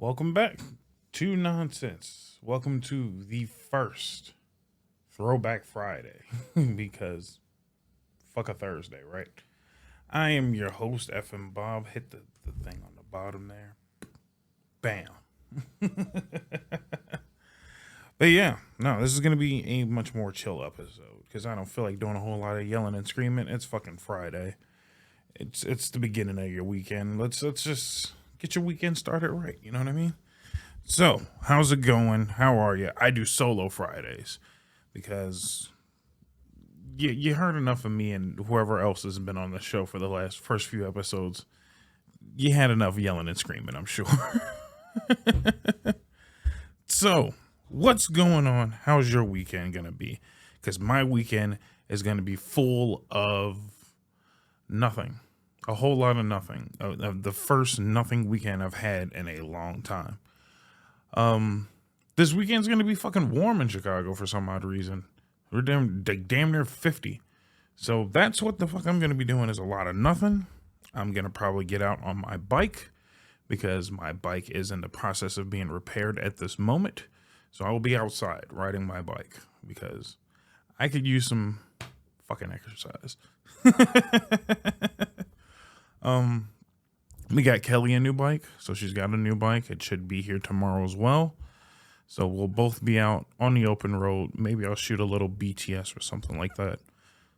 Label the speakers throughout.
Speaker 1: Welcome back to Nonsense. Welcome to the first Throwback Friday because fuck a Thursday, right? I am your host, FM Bob. Hit the thing on the bottom there. Bam. But yeah, no, this is going to be a much more chill episode because I don't feel like doing a whole lot of yelling and screaming. It's fucking Friday. It's the beginning of your weekend. Let's just get your weekend started right. You know what I mean? So, how's it going? How are you? I do solo Fridays because you heard enough of me and whoever else has been on the show for the first few episodes. You had enough yelling and screaming, I'm sure. So, what's going on? How's your weekend going to be? Because my weekend is going to be full of nothing. A whole lot of nothing. The first nothing weekend I've had in a long time. This weekend's going to be fucking warm in Chicago for some odd reason. We're damn near 50. So that's what the fuck I'm going to be doing is a lot of nothing. I'm going to probably get out on my bike because my bike is in the process of being repaired at this moment. So I will be outside riding my bike because I could use some fucking exercise. We got Kelly a new bike, so she's got a new bike. It should be here tomorrow as well. So we'll both be out on the open road. Maybe I'll shoot a little BTS or something like that,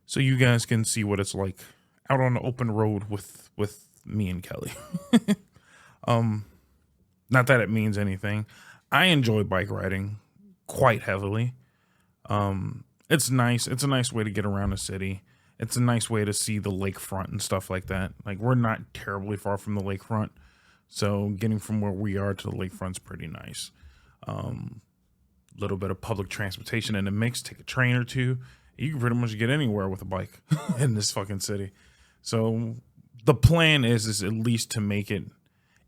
Speaker 1: so you guys can see what it's like out on the open road with me and Kelly. Not that it means anything. I enjoy bike riding quite heavily. It's nice. It's a nice way to get around the city. It's a nice way to see the lakefront and stuff like that. Like, we're not terribly far from the lakefront, so getting from where we are to the lakefront's pretty nice. Little bit of public transportation in the mix. Take a train or two. You can pretty much get anywhere with a bike in this fucking city. So the plan is at least to make it,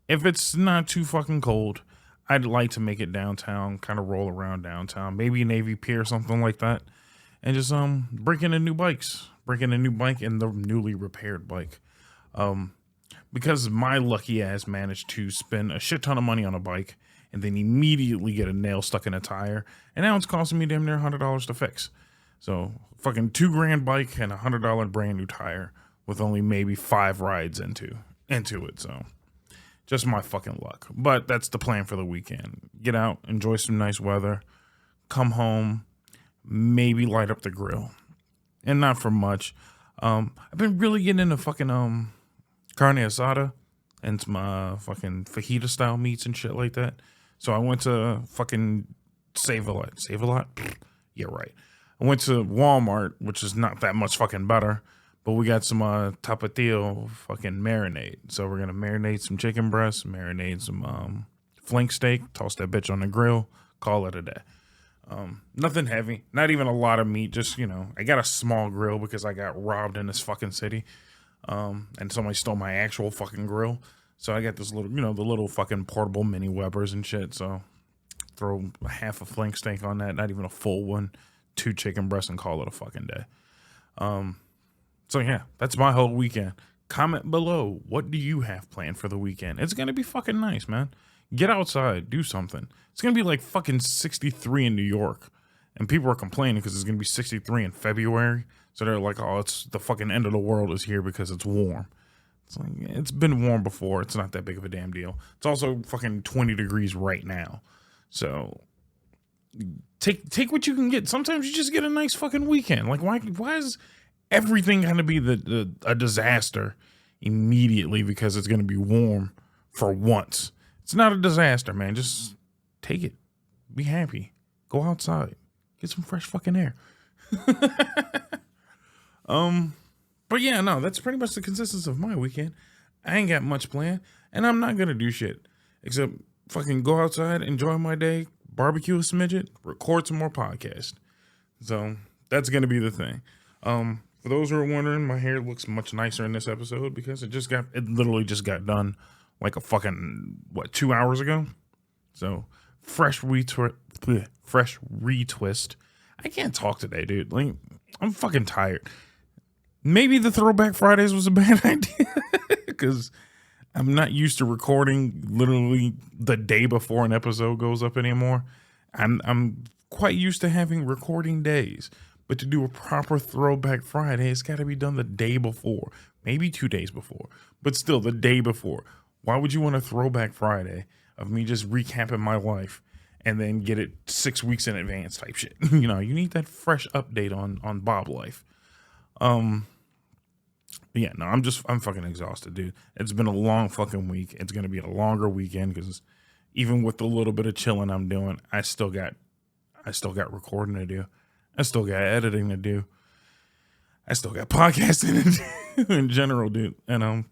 Speaker 1: if it's not too fucking cold, I'd like to make it downtown, kind of roll around downtown, maybe Navy Pier or something like that, and just break in new bikes. Break in a new bike and the newly repaired bike. Because my lucky ass managed to spend a shit ton of money on a bike and then immediately get a nail stuck in a tire. And now it's costing me damn near $100 to fix. So fucking $2,000 bike and $100 brand new tire with only maybe 5 rides into it. So just my fucking luck. But that's the plan for the weekend. Get out, enjoy some nice weather, come home, maybe light up the grill. And not for much. I've been really getting into fucking carne asada and some fucking fajita style meats and shit like that. So I went to fucking Save a Lot. Save a Lot? Yeah, right. I went to Walmart, which is not that much fucking better, but we got some tapatio fucking marinade. So we're gonna marinate some chicken breasts, marinate some flank steak, toss that bitch on the grill, call it a day. Nothing heavy, not even a lot of meat, just, I got a small grill because I got robbed in this fucking city, and somebody stole my actual fucking grill, so I got this little, the little fucking portable mini Webers and shit, so throw half a flank steak on that, not even a full one, 2 chicken breasts, and call it a fucking day. So yeah, that's my whole weekend. Comment below, what do you have planned for the weekend? It's gonna be fucking nice, man. Get outside, do something. It's going to be like fucking 63 in New York. And people are complaining because it's going to be 63 in February. So they're like, oh, it's the fucking end of the world is here because it's warm. It's like, it's been warm before. It's not that big of a damn deal. It's also fucking 20 degrees right now. So take what you can get. Sometimes you just get a nice fucking weekend. Like, why is everything going to be a disaster immediately because it's going to be warm for once? It's not a disaster, man. Just take it. Be happy. Go outside. Get some fresh fucking air. But yeah, no, that's pretty much the consistency of my weekend. I ain't got much planned, and I'm not gonna do shit except fucking go outside, enjoy my day, barbecue a smidget, record some more podcasts. So that's gonna be the thing. For those who are wondering, my hair looks much nicer in this episode because it literally just got done like a fucking 2 hours ago. So fresh retwist. I can't talk today, dude. Like, I'm fucking tired. Maybe the Throwback Fridays was a bad idea because I'm not used to recording literally the day before an episode goes up anymore. I'm quite used to having recording days, but to do a proper Throwback Friday, it's got to be done the day before, maybe 2 days before, but still the day before. Why would you want a Throwback Friday of me just recapping my life and then get it 6 weeks in advance type shit? You know, you need that fresh update on Bob life. Yeah, no, I'm fucking exhausted, dude. It's been a long fucking week. It's going to be a longer weekend because even with the little bit of chilling I'm doing, I still got recording to do. I still got editing to do. I still got podcasting to do in general, dude. And I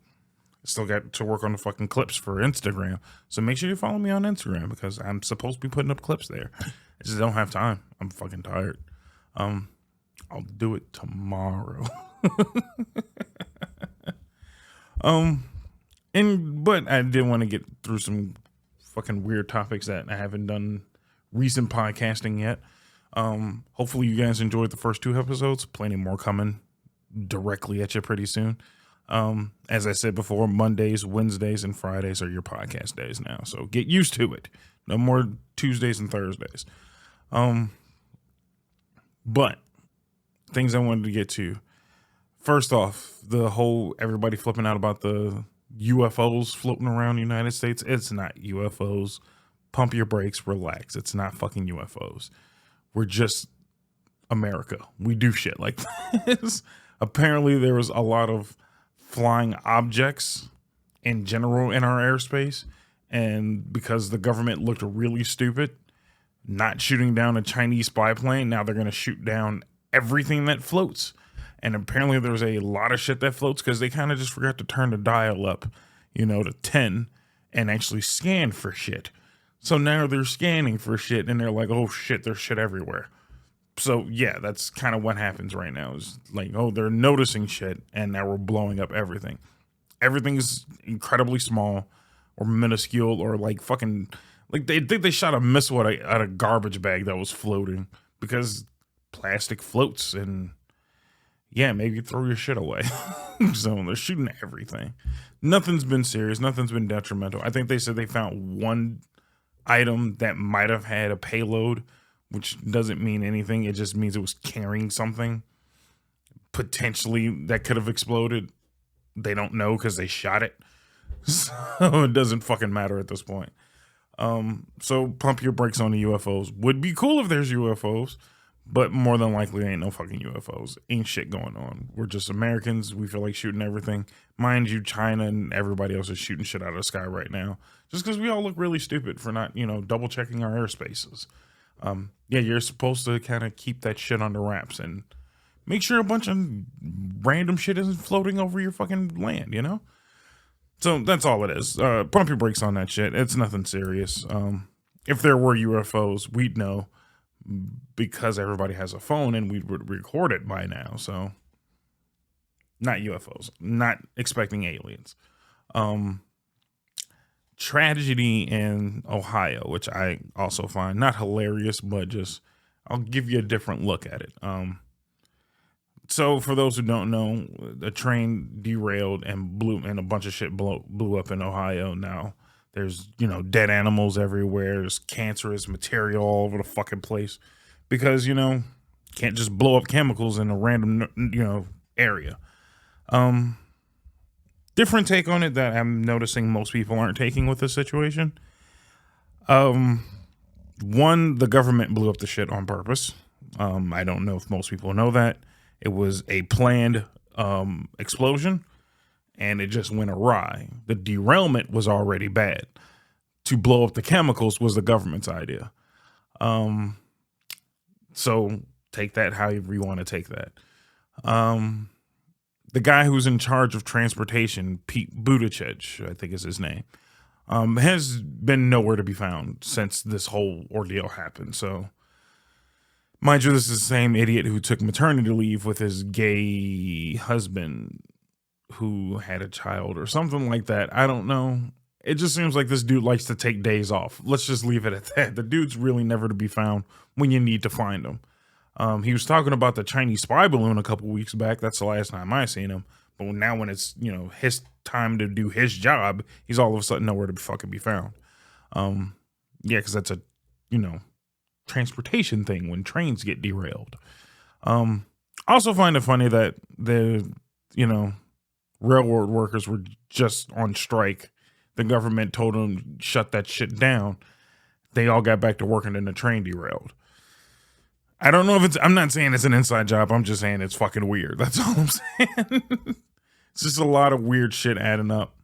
Speaker 1: still got to work on the fucking clips for Instagram. So make sure you follow me on Instagram because I'm supposed to be putting up clips there. I just don't have time. I'm fucking tired. I'll do it tomorrow. But I did want to get through some fucking weird topics that I haven't done recent podcasting yet. Hopefully you guys enjoyed the first 2 episodes. Plenty more coming directly at you pretty soon. As I said before, Mondays, Wednesdays, and Fridays are your podcast days now. So get used to it. No more Tuesdays and Thursdays. But things I wanted to get to. First off, the whole everybody flipping out about the UFOs floating around the United States. It's not UFOs. Pump your brakes, relax. It's not fucking UFOs. We're just America. We do shit like this. Apparently there was a lot of flying objects in general in our airspace. And because the government looked really stupid, not shooting down a Chinese spy plane, now they're going to shoot down everything that floats. And apparently there's a lot of shit that floats because they kind of just forgot to turn the dial up, to 10 and actually scan for shit. So now they're scanning for shit and they're like, oh shit, there's shit everywhere. So yeah, that's kind of what happens right now is like, oh, they're noticing shit and now we're blowing up everything. Everything's incredibly small or minuscule or like fucking, like they think they shot a missile at a garbage bag that was floating because plastic floats and yeah, maybe throw your shit away. So they're shooting everything. Nothing's been serious. Nothing's been detrimental. I think they said they found one item that might have had a payload, which doesn't mean anything. It just means it was carrying something potentially that could have exploded. They don't know because they shot it. So it doesn't fucking matter at this point. So pump your brakes on the UFOs. Would be cool if there's UFOs. But more than likely, ain't no fucking UFOs. Ain't shit going on. We're just Americans. We feel like shooting everything. Mind you, China and everybody else is shooting shit out of the sky right now. Just because we all look really stupid for not, double checking our airspaces. Yeah, you're supposed to kind of keep that shit under wraps and make sure a bunch of random shit isn't floating over your fucking land, So that's all it is. Pump your brakes on that shit. It's nothing serious. If there were UFOs, we'd know. Because everybody has a phone and we would record it by now. So not UFOs, not expecting aliens. Tragedy in Ohio, which I also find not hilarious, but just I'll give you a different look at it. So for those who don't know, the train derailed and a bunch of shit blew up in Ohio. Now there's, dead animals everywhere. There's cancerous material all over the fucking place because, can't just blow up chemicals in a random, area. Different take on it that I'm noticing most people aren't taking with this situation. One, the government blew up the shit on purpose. I don't know if most people know that. It was a planned explosion. And it just went awry. The derailment was already bad. To blow up the chemicals was the government's idea. So take that however you want to take that. The guy who's in charge of transportation, Pete Buttigieg, I think is his name, has been nowhere to be found since this whole ordeal happened. So, mind you, this is the same idiot who took maternity leave with his gay husband who had a child or something like that. I don't know. It just seems like this dude likes to take days off. Let's just leave it at that. The dude's really never to be found when you need to find him. He was talking about the Chinese spy balloon a couple weeks back. That's the last time I seen him. But now when it's, his time to do his job, he's all of a sudden nowhere to fucking be found. Yeah, because that's a, transportation thing when trains get derailed. I also find it funny that the, railroad workers were just on strike. The government told them shut that shit down. They all got back to working and the train derailed. I don't know if I'm not saying it's an inside job. I'm just saying it's fucking weird. That's all I'm saying. It's just a lot of weird shit adding up.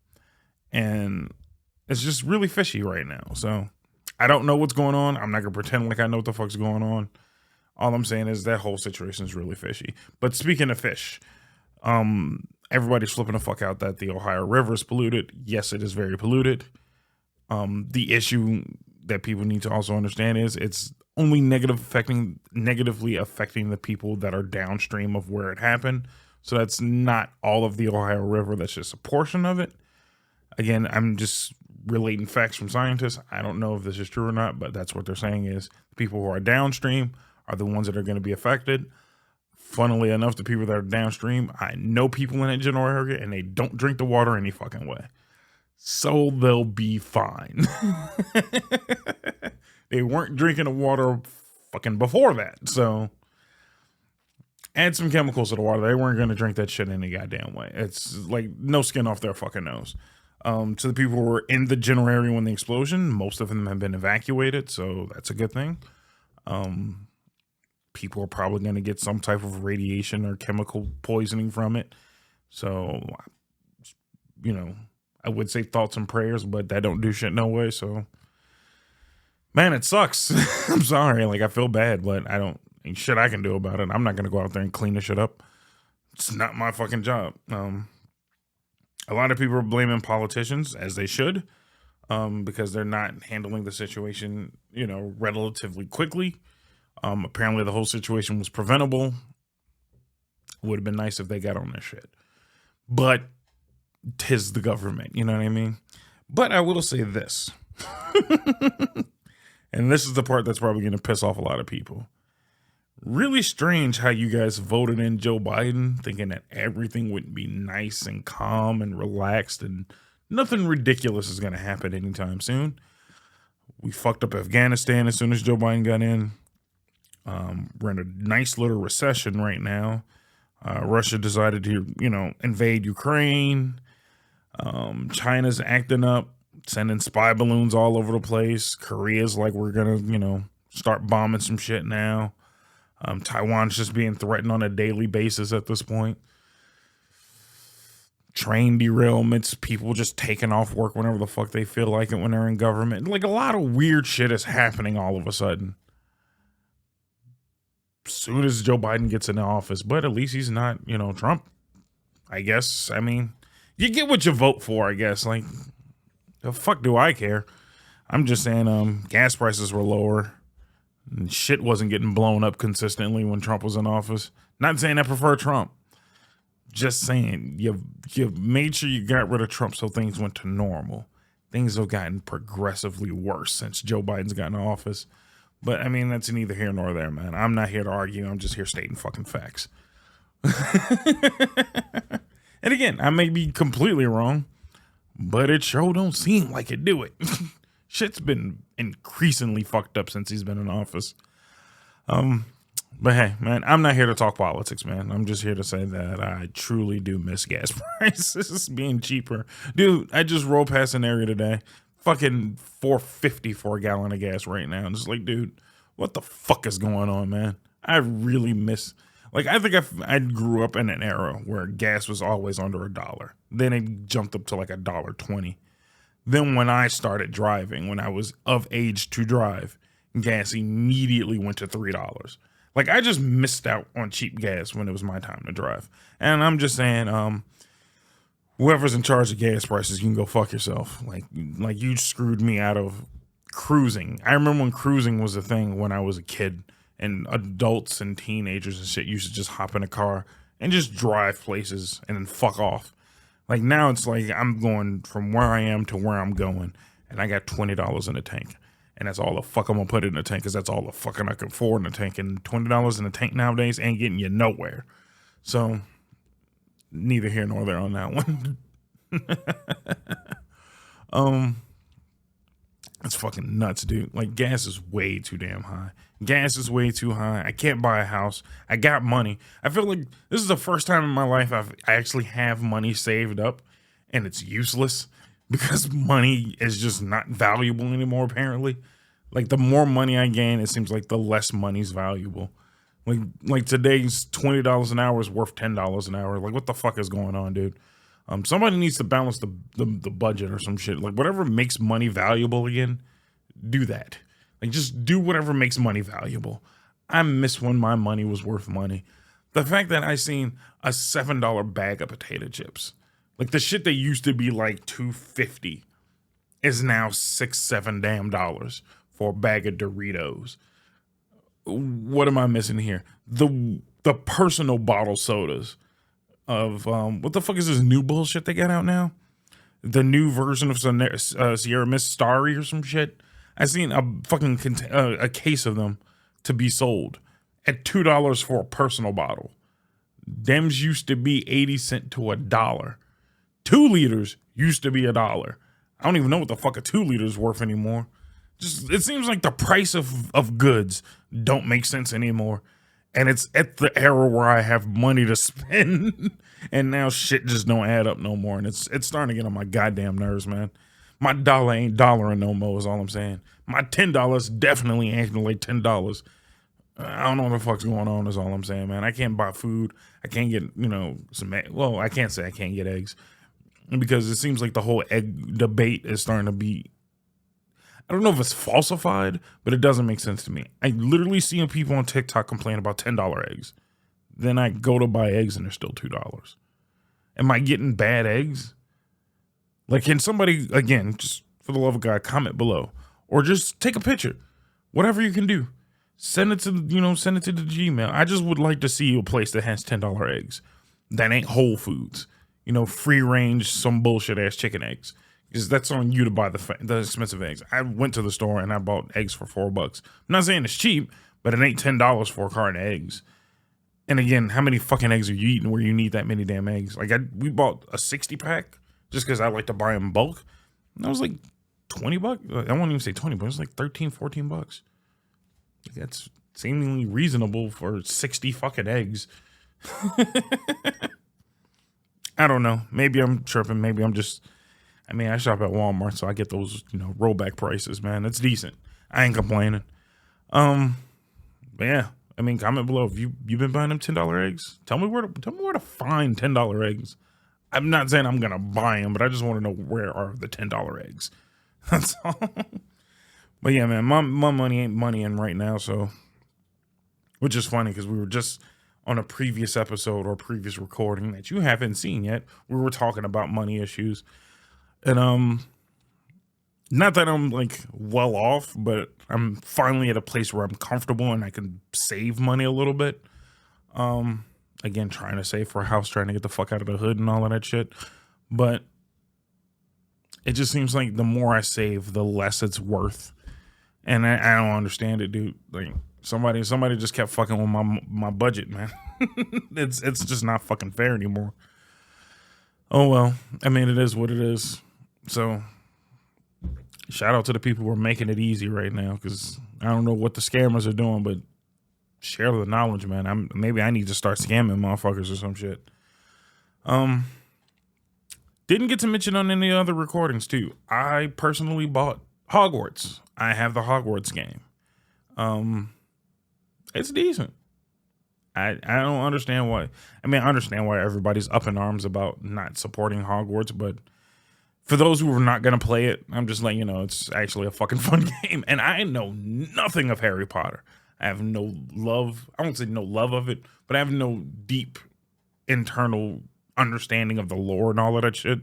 Speaker 1: And it's just really fishy right now. So I don't know what's going on. I'm not going to pretend like I know what the fuck's going on. All I'm saying is that whole situation is really fishy. But speaking of fish, everybody's flipping the fuck out that the Ohio River is polluted. Yes, it is very polluted. The issue that people need to also understand is it's only negatively affecting the people that are downstream of where it happened. So that's not all of the Ohio River. That's just a portion of it. Again, I'm just relating facts from scientists. I don't know if this is true or not, but that's what they're saying is the people who are downstream are the ones that are going to be affected. Funnily enough, the people that are downstream, I know people in that general area and they don't drink the water any fucking way. So they'll be fine. They weren't drinking the water fucking before that. So add some chemicals to the water. They weren't going to drink that shit any goddamn way. It's like no skin off their fucking nose. To the people who were in the general area when the explosion, most of them have been evacuated. So that's a good thing. People are probably going to get some type of radiation or chemical poisoning from it. So, I would say thoughts and prayers, but that don't do shit no way. So, man, it sucks. I'm sorry. Like, I feel bad, but ain't shit I can do about it. I'm not going to go out there and clean the shit up. It's not my fucking job. A lot of people are blaming politicians, as they should, because they're not handling the situation, relatively quickly. Apparently the whole situation was preventable. Would have been nice if they got on this shit. But 'tis the government, you know what I mean? But I will say this. And this is the part that's probably going to piss off a lot of people. Really strange how you guys voted in Joe Biden thinking that everything would be nice and calm and relaxed and nothing ridiculous is going to happen anytime soon. We fucked up Afghanistan as soon as Joe Biden got in. We're in a nice little recession right now. Russia decided to, invade Ukraine. China's acting up, sending spy balloons all over the place. Korea's like, we're going to, start bombing some shit now. Taiwan's just being threatened on a daily basis at this point. Train derailments, people just taking off work whenever the fuck they feel like it when they're in government. Like, a lot of weird shit is happening all of a sudden. Soon as Joe Biden gets into office, but at least he's not, Trump, I guess. I mean, you get what you vote for, I guess. Like, the fuck do I care? I'm just saying, gas prices were lower and shit wasn't getting blown up consistently when Trump was in office. Not saying I prefer Trump. Just saying, you made sure you got rid of Trump so things went to normal. Things have gotten progressively worse since Joe Biden's gotten in office. But, I mean, that's neither here nor there, man. I'm not here to argue. I'm just here stating fucking facts. And again, I may be completely wrong, but it sure don't seem like it do it. Shit's been increasingly fucked up since he's been in office. But hey, man, I'm not here to talk politics, man. I'm just here to say that I truly do miss gas prices being cheaper. Dude, I just rolled past an area today. Fucking $4.50 for a gallon of gas right now. And it's like, dude, what the fuck is going on, man? I really miss. Like, I think I grew up in an era where gas was always under $1. Then it jumped up to like $1.20. Then when I started driving, when I was of age to drive, gas immediately went to $3. Like, I just missed out on cheap gas when it was my time to drive. And I'm just saying, whoever's in charge of gas prices, you can go fuck yourself. Like you screwed me out of cruising. I remember when cruising was a thing when I was a kid, and adults and teenagers and shit used to just hop in a car and just drive places and then fuck off. Like, now it's like I'm going from where I am to where I'm going, and I got $20 in the tank. And that's all the fuck I'm going to put in the tank, because that's all the fucking I can afford in the tank. And $20 in the tank nowadays ain't getting you nowhere. So, neither here nor there on that one. It's fucking nuts, dude. Like, gas is way too damn high. Gas is way too high. I can't buy a house. I got money. I feel like this is the first time in my life I actually have money saved up, and it's useless because money is just not valuable anymore, apparently. Like, the more money I gain, it seems like the less money's valuable. Like today's $20 an hour is worth $10 an hour. Like, what the fuck is going on, dude? Somebody needs to balance the budget or some shit. Like, whatever makes money valuable again, do that. Like, just do whatever makes money valuable. I miss when my money was worth money. The fact that I seen a $7 bag of potato chips, like the shit that used to be like $2.50, is now $6-7 damn dollars for a bag of Doritos. What am I missing here? The personal bottle sodas of what the fuck is this new bullshit they got out now? The new version of Sierra Mist Starry or some shit. I seen a fucking a case of them to be sold at $2 for a personal bottle. Dems used to be 80 cents to $1. 2 liters used to be $1. I don't even know what the fuck a 2 liters worth anymore. Just, it seems like the price of goods don't make sense anymore. And it's at the era where I have money to spend. And now shit just don't add up no more. And it's starting to get on my goddamn nerves, man. My dollar ain't dollaring no more is all I'm saying. My $10 definitely ain't like $10. I don't know what the fuck's going on is all I'm saying, man. I can't buy food. I can't get, I can't say I can't get eggs. Because it seems like the whole egg debate is starting to be, I don't know if it's falsified, but it doesn't make sense to me. I literally see people on TikTok complain about $10 eggs. Then I go to buy eggs and they're still $2. Am I getting bad eggs? Like, can somebody, again, just for the love of God, comment below. Or just take a picture. Whatever you can do. Send it to the Gmail. I just would like to see a place that has $10 eggs. That ain't Whole Foods. Free range, some bullshit ass chicken eggs. Because that's on you to buy the expensive eggs. I went to the store and I bought eggs for $4. I'm not saying it's cheap, but it ain't $10 for a carton of eggs. And again, how many fucking eggs are you eating where you need that many damn eggs? Like, we bought a 60 pack just because I like to buy them in bulk. And that was like $20. I won't even say 20, but it was like $13-14. That's seemingly reasonable for 60 fucking eggs. I don't know. Maybe I'm tripping. Maybe I'm just, I shop at Walmart, so I get those, rollback prices, man. It's decent. I ain't complaining. But yeah, comment below if you've been buying them $10 eggs. Tell me where to find $10 eggs. I'm not saying I'm gonna buy them, but I just want to know where are the $10 eggs. That's all. But yeah, man, my money ain't moneying right now, so, which is funny because we were just on a previous episode or previous recording that you haven't seen yet. We were talking about money issues. And not that I'm like well off, but I'm finally at a place where I'm comfortable and I can save money a little bit. Again, trying to save for a house, trying to get the fuck out of the hood and all of that shit. But it just seems like the more I save, the less it's worth. And I don't understand it, dude. Like, somebody just kept fucking with my budget, man. It's just not fucking fair anymore. Oh well, it is what it is. So, shout out to the people who are making it easy right now, because I don't know what the scammers are doing, but share the knowledge, man. Maybe I need to start scamming motherfuckers or some shit. Didn't get to mention on any other recordings too. I personally bought Hogwarts. I have the Hogwarts game. It's decent. I don't understand why. I understand why everybody's up in arms about not supporting Hogwarts, but for those who are not going to play it, I'm just letting you know it's actually a fucking fun game. And I know nothing of Harry Potter. I have no love. I won't say no love of it, but I have no deep internal understanding of the lore and all of that shit.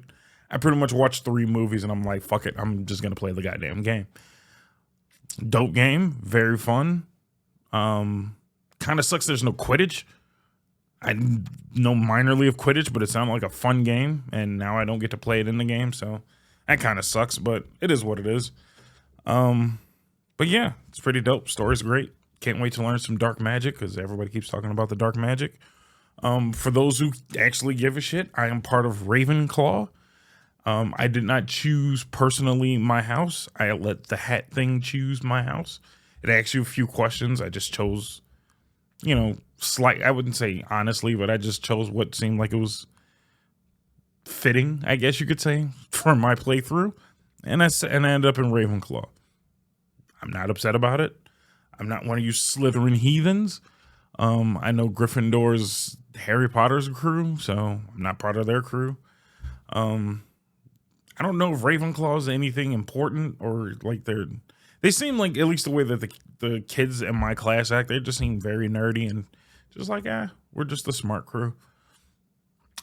Speaker 1: I pretty much watched 3 movies and I'm like, fuck it. I'm just going to play the goddamn game. Dope game. Very fun. Kind of sucks there's no Quidditch. I know minorly of Quidditch, but it sounded like a fun game, and now I don't get to play it in the game, so that kind of sucks, but it is what it is. But yeah, it's pretty dope. Story's great. Can't wait to learn some dark magic, because everybody keeps talking about the dark magic. For those who actually give a shit, I am part of Ravenclaw. I did not choose personally my house. I let the hat thing choose my house. It asked you a few questions. I just chose, I wouldn't say honestly, but I just chose what seemed like it was fitting, I guess you could say, for my playthrough. And I ended up in Ravenclaw. I'm not upset about it. I'm not one of you Slytherin heathens. I know Gryffindor's Harry Potter's crew, so I'm not part of their crew. I don't know if Ravenclaw is anything important or like they seem like, at least the way that the kids in my class act, they just seem very nerdy and just like, we're just the smart crew.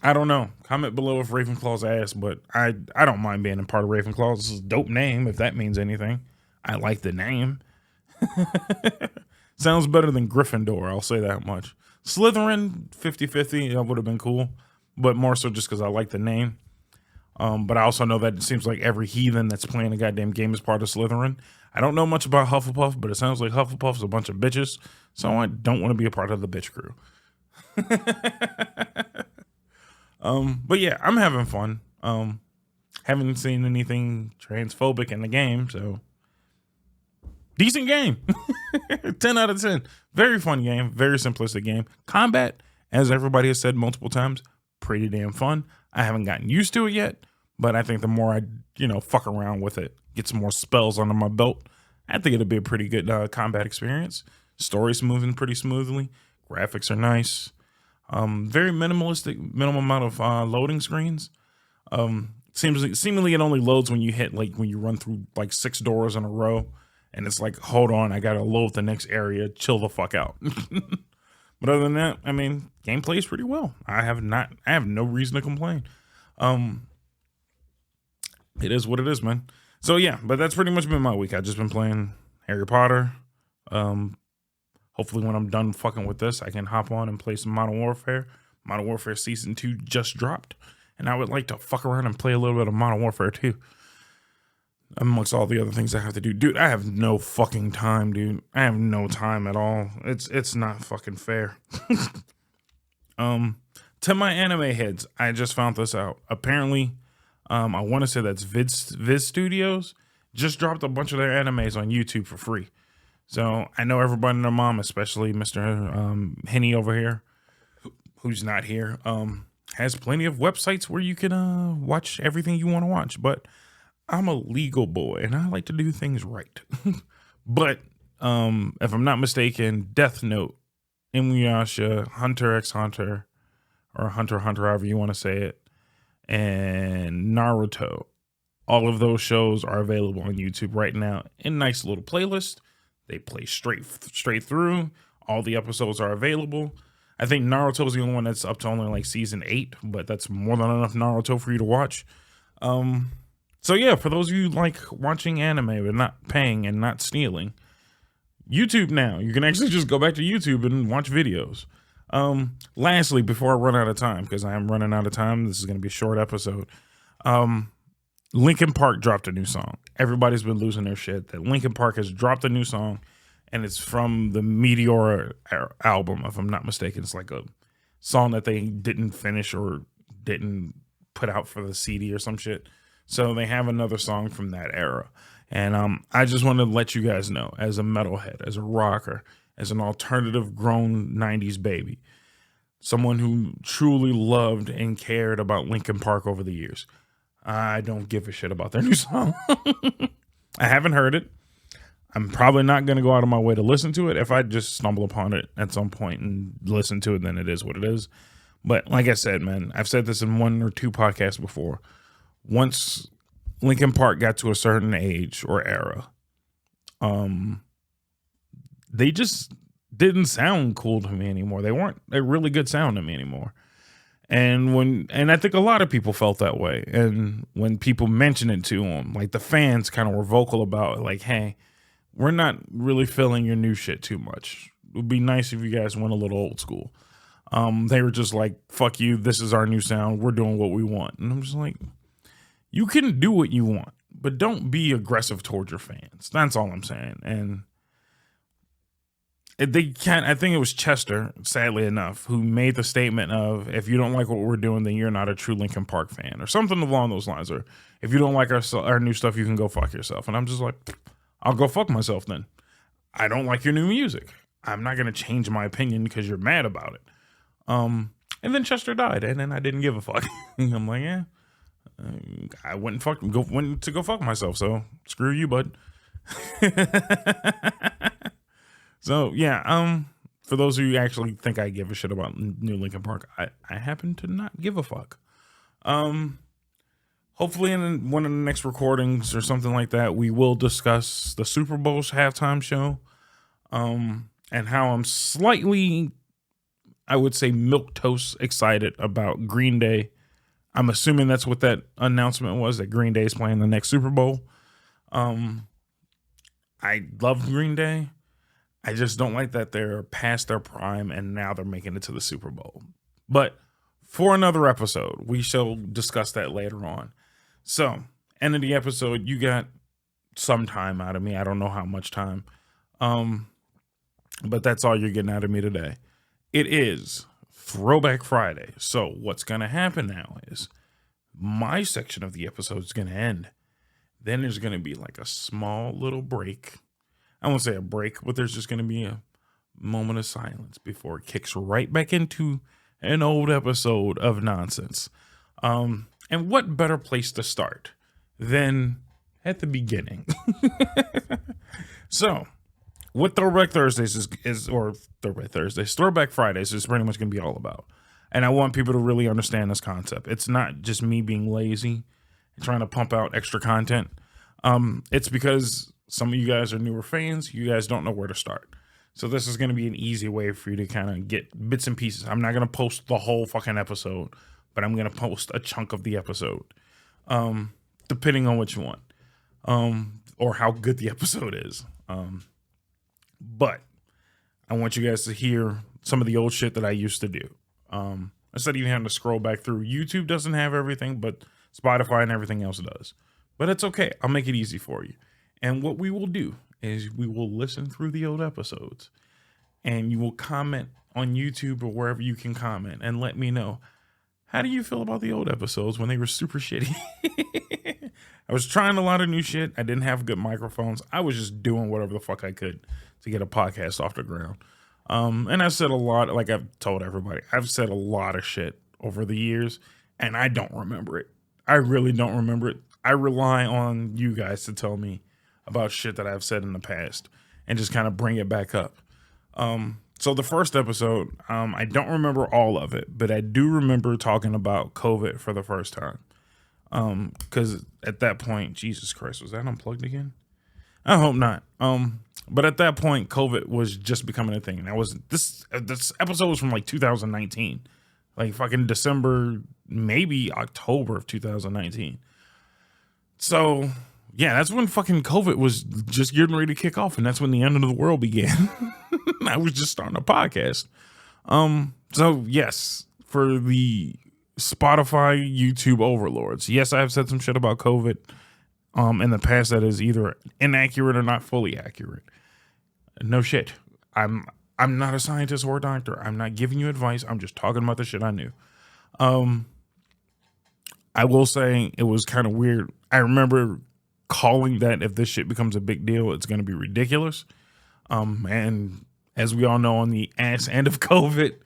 Speaker 1: I don't know. Comment below if Ravenclaw's ass, but I don't mind being a part of Ravenclaw. This is a dope name, if that means anything. I like the name. Sounds better than Gryffindor, I'll say that much. Slytherin, 50-50, that would have been cool, but more so just because I like the name. But I also know that it seems like every heathen that's playing a goddamn game is part of Slytherin. I don't know much about Hufflepuff, but it sounds like Hufflepuff's a bunch of bitches, so I don't want to be a part of the bitch crew. But yeah, I'm having fun. Haven't seen anything transphobic in the game, so decent game. 10 out of 10. Very fun game, very simplistic game. Combat, as everybody has said multiple times, pretty damn fun. I haven't gotten used to it yet, but I think the more I, fuck around with it, get some more spells under my belt, I think it'll be a pretty good combat experience. Story's moving pretty smoothly. Graphics are nice. Very minimalistic, minimum amount of loading screens. Seemingly it only loads when you hit, like, when you run through like 6 doors in a row, and it's like, hold on, I gotta load the next area, chill the fuck out. But other than that, I mean, gameplay is pretty well. I have no reason to complain. It is what it is, man. So yeah, but that's pretty much been my week. I've just been playing Harry Potter. Hopefully when I'm done fucking with this, I can hop on and play some Modern Warfare. Modern Warfare Season 2 just dropped, and I would like to fuck around and play a little bit of Modern Warfare 2. Amongst all the other things I have to do. Dude, I have no fucking time, dude. I have no time at all. It's not fucking fair. To my anime heads, I just found this out. Apparently, I want to say that's Viz Studios just dropped a bunch of their animes on YouTube for free. So I know everybody and their mom, especially Mr. Henny over here, who's not here, has plenty of websites where you can watch everything you want to watch. But I'm a legal boy and I like to do things right. But if I'm not mistaken, Death Note, Inuyasha, Hunter x Hunter, or Hunter x Hunter, however you want to say it, and Naruto, all of those shows are available on YouTube right now in nice little playlist. They play straight through. All the episodes are available. I think Naruto is the only one that's up to only like season 8, but that's more than enough Naruto for you to watch. So yeah, for those of you like watching anime but not paying and not stealing, YouTube now. You can actually just go back to YouTube and watch videos. Lastly, before I run out of time, because I am running out of time, this is going to be a short episode. Linkin Park dropped a new song. Everybody's been losing their shit that Linkin Park has dropped a new song, and it's from the Meteor album, if I'm not mistaken. It's like a song that they didn't finish or didn't put out for the CD or some shit. So they have another song from that era. And I just want to let you guys know, as a metalhead, as a rocker, as an alternative grown 90s baby, someone who truly loved and cared about Linkin Park over the years, I don't give a shit about their new song. I haven't heard it. I'm probably not going to go out of my way to listen to it. If I just stumble upon it at some point and listen to it, then it is what it is. But like I said, man, I've said this in 1 or 2 podcasts before. Once Linkin Park got to a certain age or era, they just didn't sound cool to me anymore. They weren't a really good sound to me anymore. And I think a lot of people felt that way. And when people mentioned it to them, like the fans kind of were vocal about it, like, hey, we're not really feeling your new shit too much. It would be nice if you guys went a little old school. They were just like, fuck you, this is our new sound. We're doing what we want. And I'm just like, you can do what you want, but don't be aggressive towards your fans. That's all I'm saying. And they can't. I think it was Chester, sadly enough, who made the statement of, if you don't like what we're doing, then you're not a true Linkin Park fan, or something along those lines. Or if you don't like our new stuff, you can go fuck yourself. And I'm just like, I'll go fuck myself then. I don't like your new music. I'm not going to change my opinion because you're mad about it. And then Chester died, and then I didn't give a fuck. I'm like, yeah, I went to go fuck myself. So screw you, bud. So yeah, for those of you who actually think I give a shit about new Linkin Park, I happen to not give a fuck. Hopefully in one of the next recordings or something like that, we will discuss the Super Bowl's halftime show, and how I'm slightly, I would say, milquetoast excited about Green Day. I'm assuming that's what that announcement was, that Green Day is playing the next Super Bowl. I love Green Day. I just don't like that they're past their prime and now they're making it to the Super Bowl. But for another episode, we shall discuss that later on. So, end of the episode, you got some time out of me. I don't know how much time. But that's all you're getting out of me today. It is Throwback Friday. So what's going to happen now is my section of the episode is going to end. Then there's going to be like a small little break. I won't say a break, but there's just going to be a moment of silence before it kicks right back into an old episode of nonsense. And what better place to start than at the beginning? So, what Throwback Thursdays Throwback Fridays is pretty much going to be all about. And I want people to really understand this concept. It's not just me being lazy and trying to pump out extra content. It's because some of you guys are newer fans. You guys don't know where to start. So this is going to be an easy way for you to kind of get bits and pieces. I'm not going to post the whole fucking episode, but I'm going to post a chunk of the episode, depending on what you want, or how good the episode is. But I want you guys to hear some of the old shit that I used to do. Instead of even having to scroll back through. YouTube doesn't have everything, but Spotify and everything else does. But it's okay. I'll make it easy for you. And what we will do is we will listen through the old episodes, and you will comment on YouTube or wherever you can comment and let me know, how do you feel about the old episodes when they were super shitty? I was trying a lot of new shit. I didn't have good microphones. I was just doing whatever the fuck I could to get a podcast off the ground. And I've said a lot, like I've told everybody, I've said a lot of shit over the years, and I don't remember it. I really don't remember it. I rely on you guys to tell me about shit that I've said in the past and just kind of bring it back up. So the first episode, I don't remember all of it, but I do remember talking about COVID for the first time. Because at that point, Jesus Christ, was that unplugged again? I hope not. But at that point, COVID was just becoming a thing. And this episode was from like 2019, like fucking December, maybe October of 2019. So yeah, that's when fucking COVID was just getting ready to kick off, and that's when the end of the world began. I was just starting a podcast. So yes, for the Spotify, YouTube overlords, yes, I have said some shit about COVID in the past that is either inaccurate or not fully accurate. No shit. I'm not a scientist or a doctor. I'm not giving you advice. I'm just talking about the shit I knew. I will say it was kind of weird. I remember calling that if this shit becomes a big deal, it's going to be ridiculous. And as we all know, on the ass end of COVID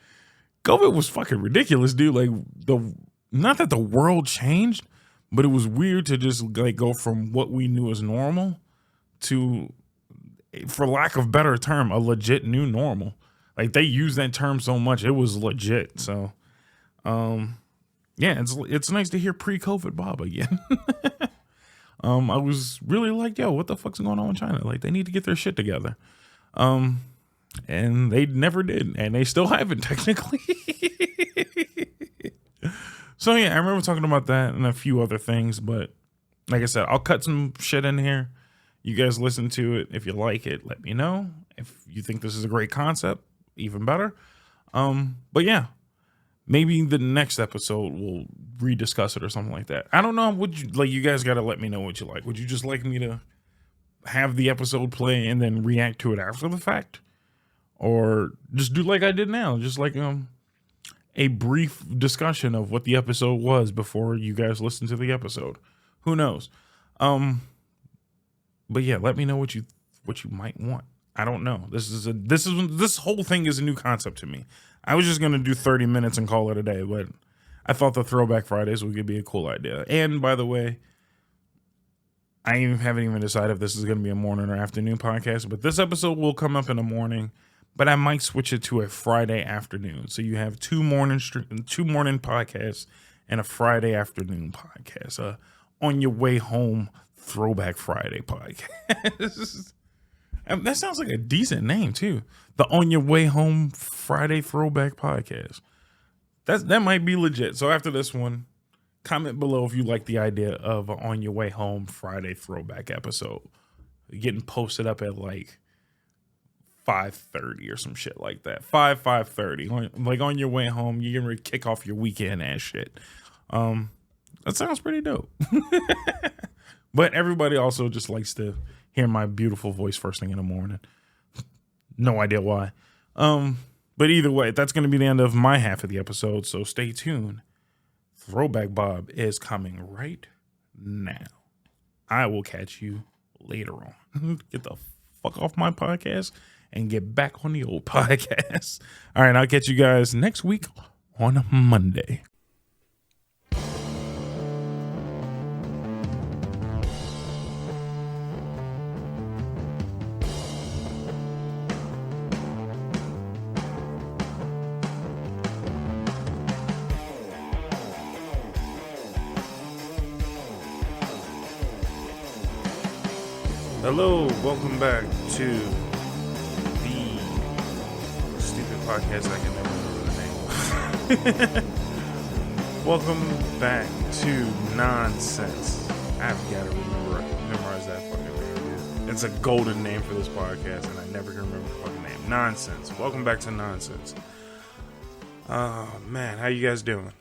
Speaker 1: was fucking ridiculous, dude. Like, not that the world changed, but it was weird to just like go from what we knew as normal to, for lack of better term, a legit new normal. Like, they use that term so much, it was legit. So, yeah, it's nice to hear pre-COVID Bob again. I was really like, yo, what the fuck's going on in China? Like, they need to get their shit together. And they never did, and they still haven't technically. So yeah, I remember talking about that and a few other things, but like I said, I'll cut some shit in here. You guys listen to it. If you like it, let me know. If you think this is a great concept, even better. But yeah, maybe the next episode we'll rediscuss it or something like that. I don't know. You guys got to let me know what you like. Would you just like me to have the episode play and then react to it after the fact? or just do like I did now, just like a brief discussion of what the episode was before you guys listen to the episode. Who knows? But yeah, let me know what you might want. I don't know. This whole thing is a new concept to me. I was just gonna do 30 minutes and call it a day, but I thought the Throwback Fridays would be a cool idea. And by the way, I haven't even decided if this is gonna be a morning or afternoon podcast, but this episode will come up in the morning. But I might switch it to a Friday afternoon, so you have two morning podcasts and a Friday afternoon podcast. On your way home, Throwback Friday podcast. That sounds like a decent name too. The On Your Way Home Friday Throwback Podcast. That might be legit. So after this one, comment below if you like the idea of an On Your Way Home Friday Throwback episode getting posted up at like 5:30 or some shit like that. 5:30. Like on your way home, you're gonna kick off your weekend and shit. That sounds pretty dope. But everybody also just likes to hear my beautiful voice first thing in the morning. No idea why. But either way, that's going to be the end of my half of the episode, so stay tuned. Throwback Bob is coming right now. I will catch you later on. Get the fuck off my podcast and get back on the old podcast. All right, I'll catch you guys next week on Monday. Hello, welcome back to the stupid podcast I can never remember the name. Welcome back to Nonsense. I've got to memorize that fucking name, dude. It's a golden name for this podcast, and I never can remember the fucking name. Nonsense. Welcome back to Nonsense. Oh, man, how you guys doing?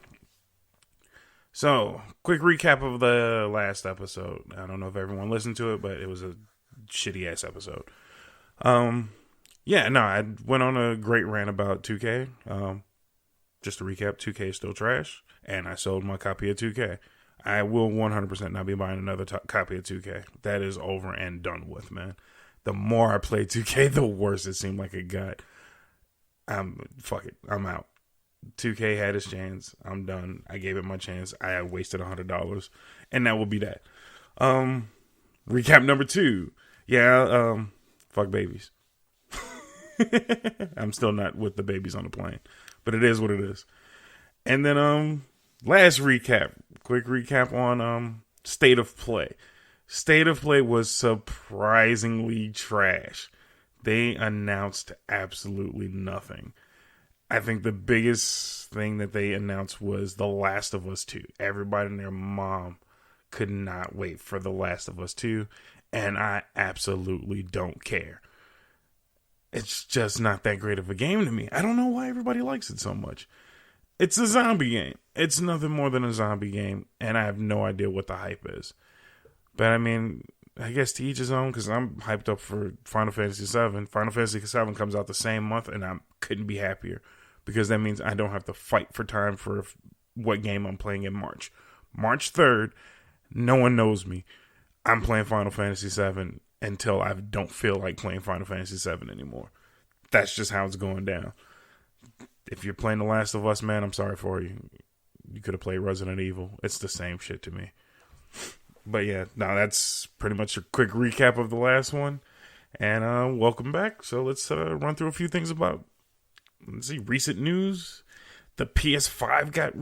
Speaker 1: So, quick recap of the last episode. I don't know if everyone listened to it, but it was a shitty ass episode. I went on a great rant about 2K. Just to recap, 2K is still trash, and I sold my copy of 2K. I will 100% not be buying another copy of 2K. That is over and done with, man. The more I play 2K, the worse it seemed like it got. Fuck it. I'm out. 2K had its chance. I'm done. I gave it my chance. I wasted $100, and that will be that. Recap number 2. Yeah, fuck babies. I'm still not with the babies on the plane, but it is what it is. And then last recap, quick recap on State of Play. State of Play was surprisingly trash. They announced absolutely nothing. I think the biggest thing that they announced was The Last of Us 2. Everybody and their mom could not wait for The Last of Us 2, and I absolutely don't care. It's just not that great of a game to me. I don't know why everybody likes it so much. It's a zombie game. It's nothing more than a zombie game, and I have no idea what the hype is. But I mean, I guess to each his own, because I'm hyped up for Final Fantasy VII. Final Fantasy VII comes out the same month, and I couldn't be happier, because that means I don't have to fight for time for what game I'm playing in March. March 3rd, no one knows me. I'm playing Final Fantasy VII until I don't feel like playing Final Fantasy VII anymore. That's just how it's going down. If you're playing The Last of Us, man, I'm sorry for you. You could have played Resident Evil. It's the same shit to me. But yeah, that's pretty much a quick recap of the last one. And welcome back. So let's run through a few things about, let's see, recent news. The PS5 got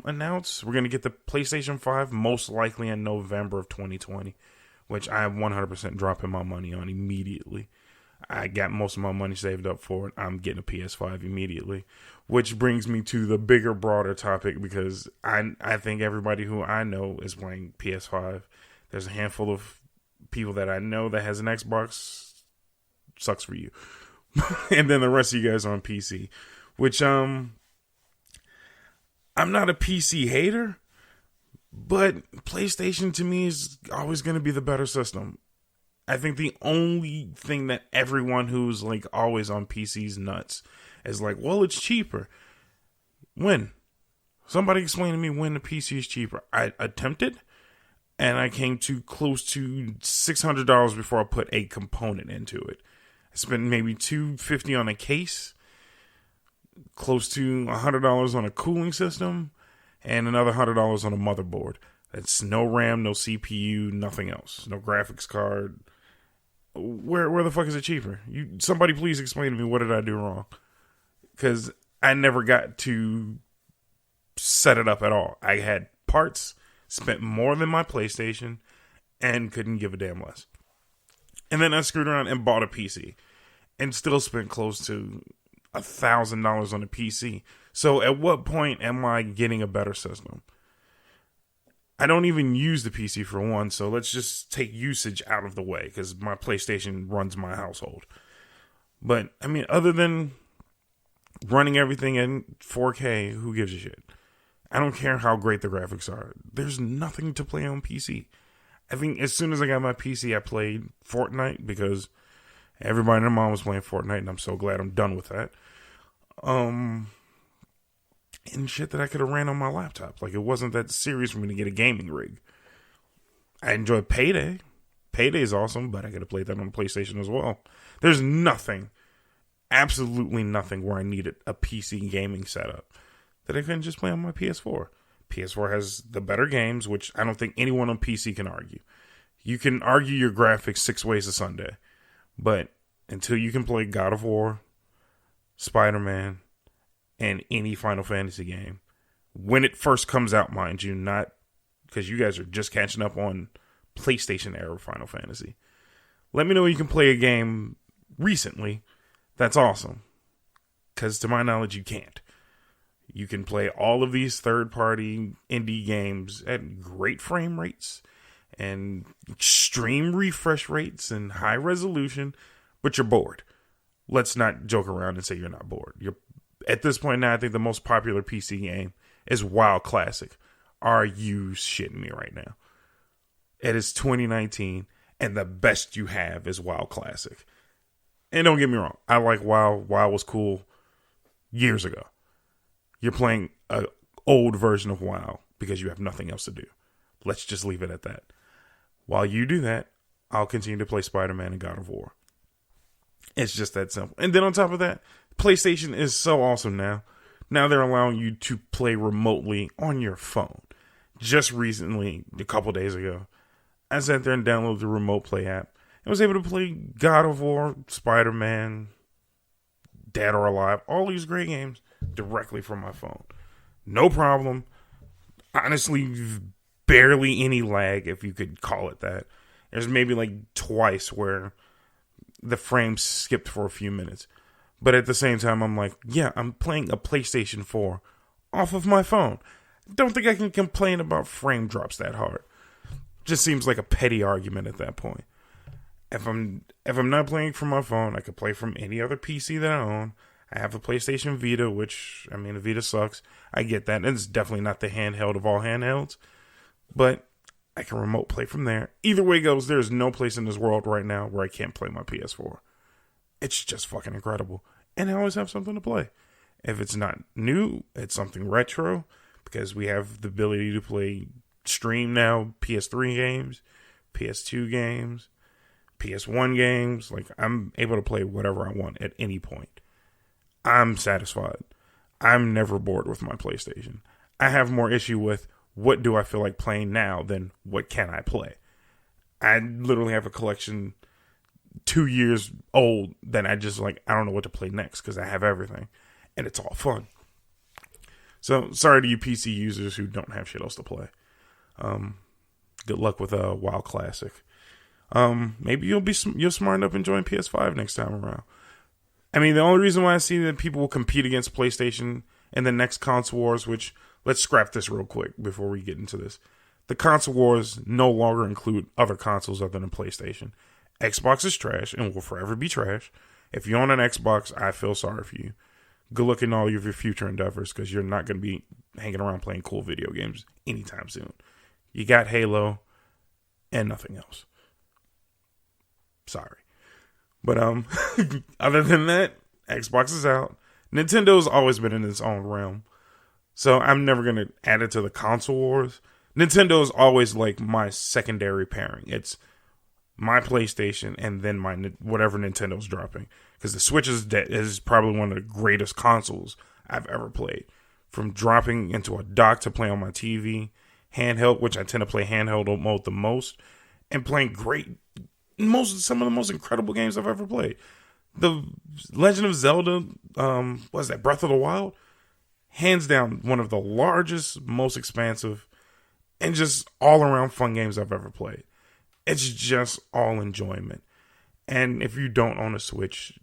Speaker 1: announced. We're going to get the PlayStation 5 most likely in November of 2020, which I am 100% dropping my money on immediately. I got most of my money saved up for it. I'm getting a PS5 immediately, which brings me to the bigger, broader topic, because I think everybody who I know is playing PS5. There's a handful of people that I know that has an Xbox. Sucks for you. And then the rest of you guys are on PC, which I'm not a PC hater, but PlayStation to me is always going to be the better system. I think the only thing that everyone who's like always on PC's nuts is like, well, it's cheaper. When? Somebody explain to me when the PC is cheaper. I attempted, and I came to close to $600 before I put a component into it. I spent maybe $250 on a case, close to $100 on a cooling system, and another $100 on a motherboard. That's no RAM, no CPU, nothing else. No graphics card. Where the fuck is it cheaper? Somebody please explain to me, what did I do wrong? Because I never got to set it up at all. I had parts, spent more than my PlayStation, and couldn't give a damn less. And then I screwed around and bought a PC, and still spent close to $1,000 on a PC. So at what point am I getting a better system? I don't even use the PC for one, so let's just take usage out of the way, because my PlayStation runs my household. But, I mean, other than running everything in 4K, who gives a shit? I don't care how great the graphics are. There's nothing to play on PC. I think as soon as I got my PC, I played Fortnite, because everybody and their mom was playing Fortnite, and I'm so glad I'm done with that. And shit that I could have ran on my laptop. Like, it wasn't that serious for me to get a gaming rig. I enjoyed Payday. Payday is awesome, but I could have played that on the PlayStation as well. There's nothing, absolutely nothing, where I needed a PC gaming setup that I couldn't just play on my PS4. PS4 has the better games, which I don't think anyone on PC can argue. You can argue your graphics 6 ways a Sunday, but until you can play God of War, Spider-Man, and any Final Fantasy game, when it first comes out, mind you, not because you guys are just catching up on PlayStation era Final Fantasy. Let me know you can play a game recently that's awesome, because to my knowledge, you can't. You can play all of these third-party indie games at great frame rates and extreme refresh rates and high resolution, but you're bored. Let's not joke around and say you're not bored. At this point now, I think the most popular PC game is WoW Classic. Are you shitting me right now? It is 2019, and the best you have is WoW Classic. And don't get me wrong, I like WoW. WoW was cool years ago. You're playing an old version of WoW because you have nothing else to do. Let's just leave it at that. While you do that, I'll continue to play Spider-Man and God of War. It's just that simple. And then on top of that, PlayStation is so awesome now. Now they're allowing you to play remotely on your phone. Just recently, a couple days ago, I sat there and downloaded the Remote Play app and was able to play God of War, Spider-Man, Dead or Alive, all these great games directly from my phone. No problem. Honestly, barely any lag, if you could call it that. There's maybe like twice where the frames skipped for a few minutes. But at the same time, I'm like, yeah, I'm playing a PlayStation 4 off of my phone. Don't think I can complain about frame drops that hard. Just seems like a petty argument at that point. If I'm not playing from my phone, I could play from any other PC that I own. I have a PlayStation Vita, which, I mean, the Vita sucks. I get that. It's definitely not the handheld of all handhelds. But I can remote play from there. Either way goes, there's no place in this world right now where I can't play my PS4. It's just fucking incredible. And I always have something to play. If it's not new, it's something retro. Because we have the ability to play stream now, PS3 games, PS2 games, PS1 games. Like, I'm able to play whatever I want at any point. I'm satisfied. I'm never bored with my PlayStation. I have more issue with what do I feel like playing now than what can I play. I literally have a collection 2 years old that I just like, I don't know what to play next because I have everything. And it's all fun. So, sorry to you PC users who don't have shit else to play. Good luck with a WoW Classic. Maybe you'll smarten up and join PS5 next time around. I mean, the only reason why I see that people will compete against PlayStation in the next console wars, which, let's scrap this real quick before we get into this. The console wars no longer include other consoles other than PlayStation. Xbox is trash and will forever be trash. If you own an Xbox, I feel sorry for you. Good luck in all of your future endeavors because you're not going to be hanging around playing cool video games anytime soon. You got Halo and nothing else.
Speaker 2: Sorry. But other than that, Xbox is out. Nintendo's always been in its own realm. So I'm never going to add it to the console wars. Nintendo is always like my secondary pairing. It's my PlayStation and then my whatever Nintendo's dropping. Because the Switch is probably one of the greatest consoles I've ever played. From dropping into a dock to play on my TV, handheld, which I tend to play handheld mode the most, and playing some of the most incredible games I've ever played. The Legend of Zelda, what is that, Breath of the Wild? Hands down, one of the largest, most expansive, and just all around fun games I've ever played. It's just all enjoyment. And if you don't own a Switch,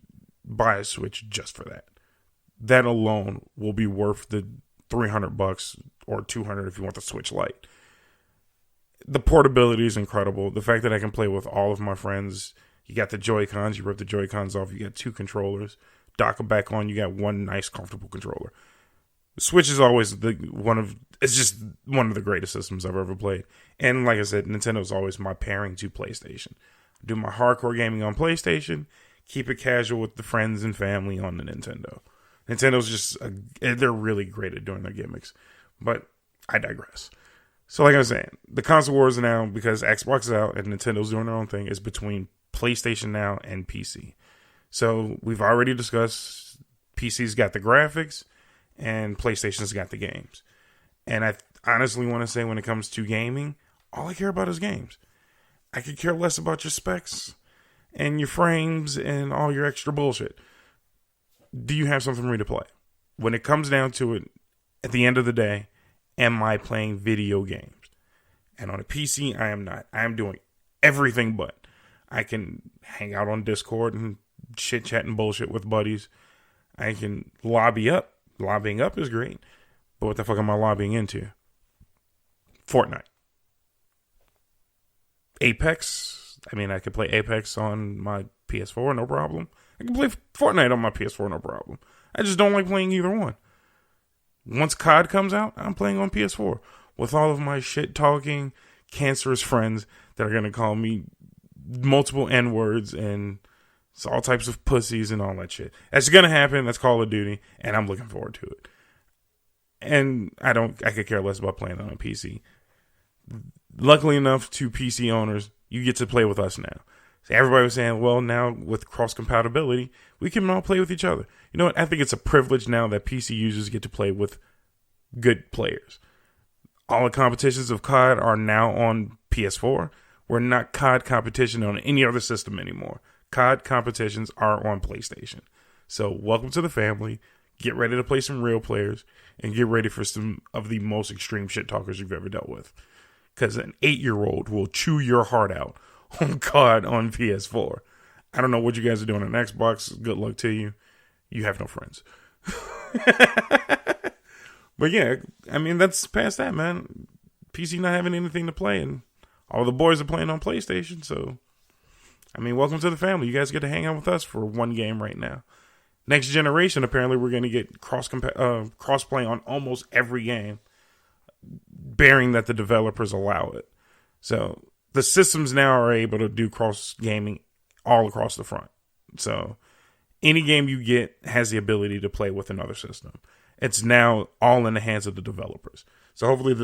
Speaker 2: buy a Switch just for that. That alone will be worth the $300 or $200 if you want the Switch Lite. The portability is incredible. The fact that I can play with all of my friends. You got the Joy-Cons. You rip the Joy-Cons off. You got 2 controllers. Dock them back on. You got one nice, comfortable controller. The Switch is always it's just one of the greatest systems I've ever played. And like I said, Nintendo is always my pairing to PlayStation. I do my hardcore gaming on PlayStation. Keep it casual with the friends and family on the Nintendo. Nintendo's just, they're really great at doing their gimmicks. But I digress. So like I was saying, the console wars now, because Xbox is out and Nintendo's doing their own thing, is between PlayStation now and PC. So we've already discussed PC's got the graphics and PlayStation's got the games. And I honestly want to say when it comes to gaming, all I care about is games. I could care less about your specs and your frames and all your extra bullshit. Do you have something for me to play? When it comes down to it, at the end of the day, am I playing video games? And on a PC, I am not. I am doing everything but. I can hang out on Discord and chit-chat and bullshit with buddies. I can lobby up. Lobbying up is great. But what the fuck am I lobbying into? Fortnite. Apex. I mean, I could play Apex on my PS4, no problem. I can play Fortnite on my PS4, no problem. I just don't like playing either one. Once COD comes out, I'm playing on PS4 with all of my shit-talking, cancerous friends that are going to call me multiple N-words and all types of pussies and all that shit. That's going to happen. That's Call of Duty, and I'm looking forward to it. And I could care less about playing on a PC. Luckily enough to PC owners, you get to play with us now. So everybody was saying, well, now with cross-compatibility, we can all play with each other. You know what? I think it's a privilege now that PC users get to play with good players. All the competitions of COD are now on PS4. We're not COD competition on any other system anymore. COD competitions are on PlayStation. So welcome to the family. Get ready to play some real players and get ready for some of the most extreme shit talkers you've ever dealt with. Because an 8-year-old will chew your heart out on COD on PS4. I don't know what you guys are doing on Xbox. Good luck to you. You have no friends. But yeah, I mean, that's past that, man. PC not having anything to play, and all the boys are playing on PlayStation. So, I mean, welcome to the family. You guys get to hang out with us for one game right now. Next generation, apparently, we're going to get cross-play on almost every game, bearing that the developers allow it. So, the systems now are able to do cross-gaming all across the front. So, any game you get has the ability to play with another system. It's now all in the hands of the developers. So, hopefully,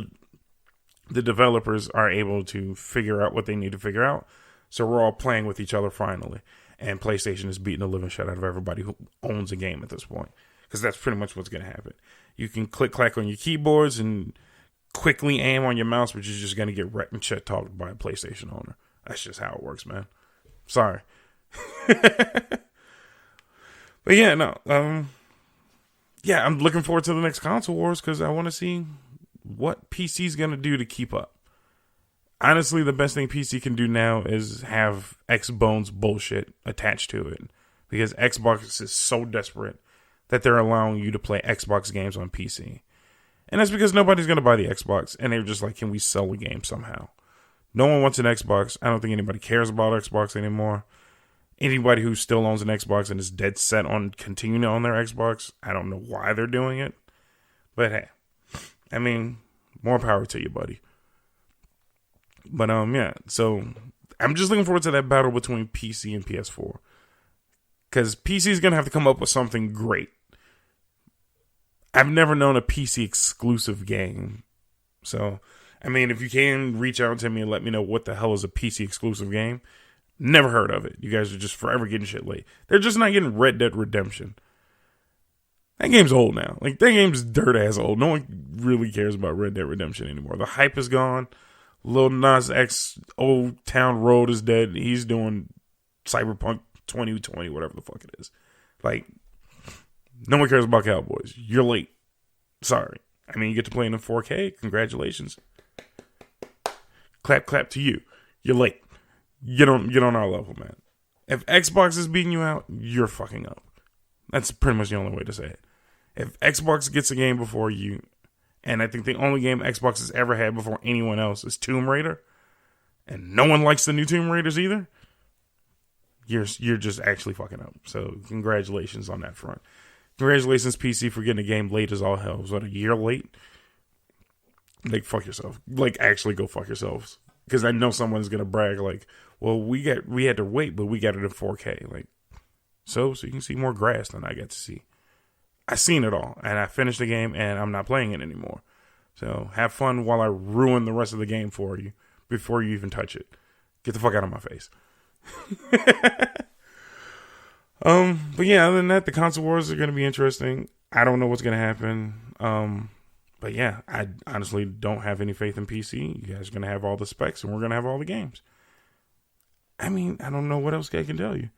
Speaker 2: the developers are able to figure out what they need to figure out. So, we're all playing with each other finally. And PlayStation is beating the living shit out of everybody who owns a game at this point. Because that's pretty much what's going to happen. You can click-clack on your keyboards and quickly aim on your mouse, but you're just going to get wrecked and shit talked by a PlayStation owner. That's just how it works, man. Sorry. But yeah, no. Yeah, I'm looking forward to the next console wars because I want to see what PC's going to do to keep up. Honestly, the best thing PC can do now is have X-Bones bullshit attached to it. Because Xbox is so desperate that they're allowing you to play Xbox games on PC. And that's because nobody's going to buy the Xbox. And they're just like, can we sell the game somehow? No one wants an Xbox. I don't think anybody cares about Xbox anymore. Anybody who still owns an Xbox and is dead set on continuing to own their Xbox, I don't know why they're doing it. But hey, I mean, more power to you, buddy. But yeah, so I'm just looking forward to that battle between PC and PS4. Because PC is going to have to come up with something great. I've never known a PC exclusive game. So, I mean, if you can reach out to me and let me know what the hell is a PC exclusive game. Never heard of it. You guys are just forever getting shit late. They're just not getting Red Dead Redemption. That game's old now. Like, that game's dirt ass old. No one really cares about Red Dead Redemption anymore. The hype is gone. Lil Nas X Old Town Road is dead. He's doing Cyberpunk 2020, whatever the fuck it is. Like, no one cares about Cowboys. You're late. Sorry. I mean, you get to play in 4K. Congratulations. Clap, clap to you. You're late. Get on our level, man. If Xbox is beating you out, you're fucking up. That's pretty much the only way to say it. If Xbox gets a game before you, and I think the only game Xbox has ever had before anyone else is Tomb Raider, and no one likes the new Tomb Raiders either, you're just actually fucking up. So congratulations on that front. Congratulations, PC, for getting a game late as all hell. Was that a year late? Like, fuck yourself. Like, actually go fuck yourselves. Because I know someone's going to brag like, well, we had to wait, but we got it in 4K. Like, so you can see more grass than I got to see. I seen it all, and I finished the game, and I'm not playing it anymore. So have fun while I ruin the rest of the game for you before you even touch it. Get the fuck out of my face. But yeah, other than that, the console wars are going to be interesting. I don't know what's going to happen. But yeah, I honestly don't have any faith in PC. You guys are going to have all the specs, and we're going to have all the games. I mean, I don't know what else I can tell you.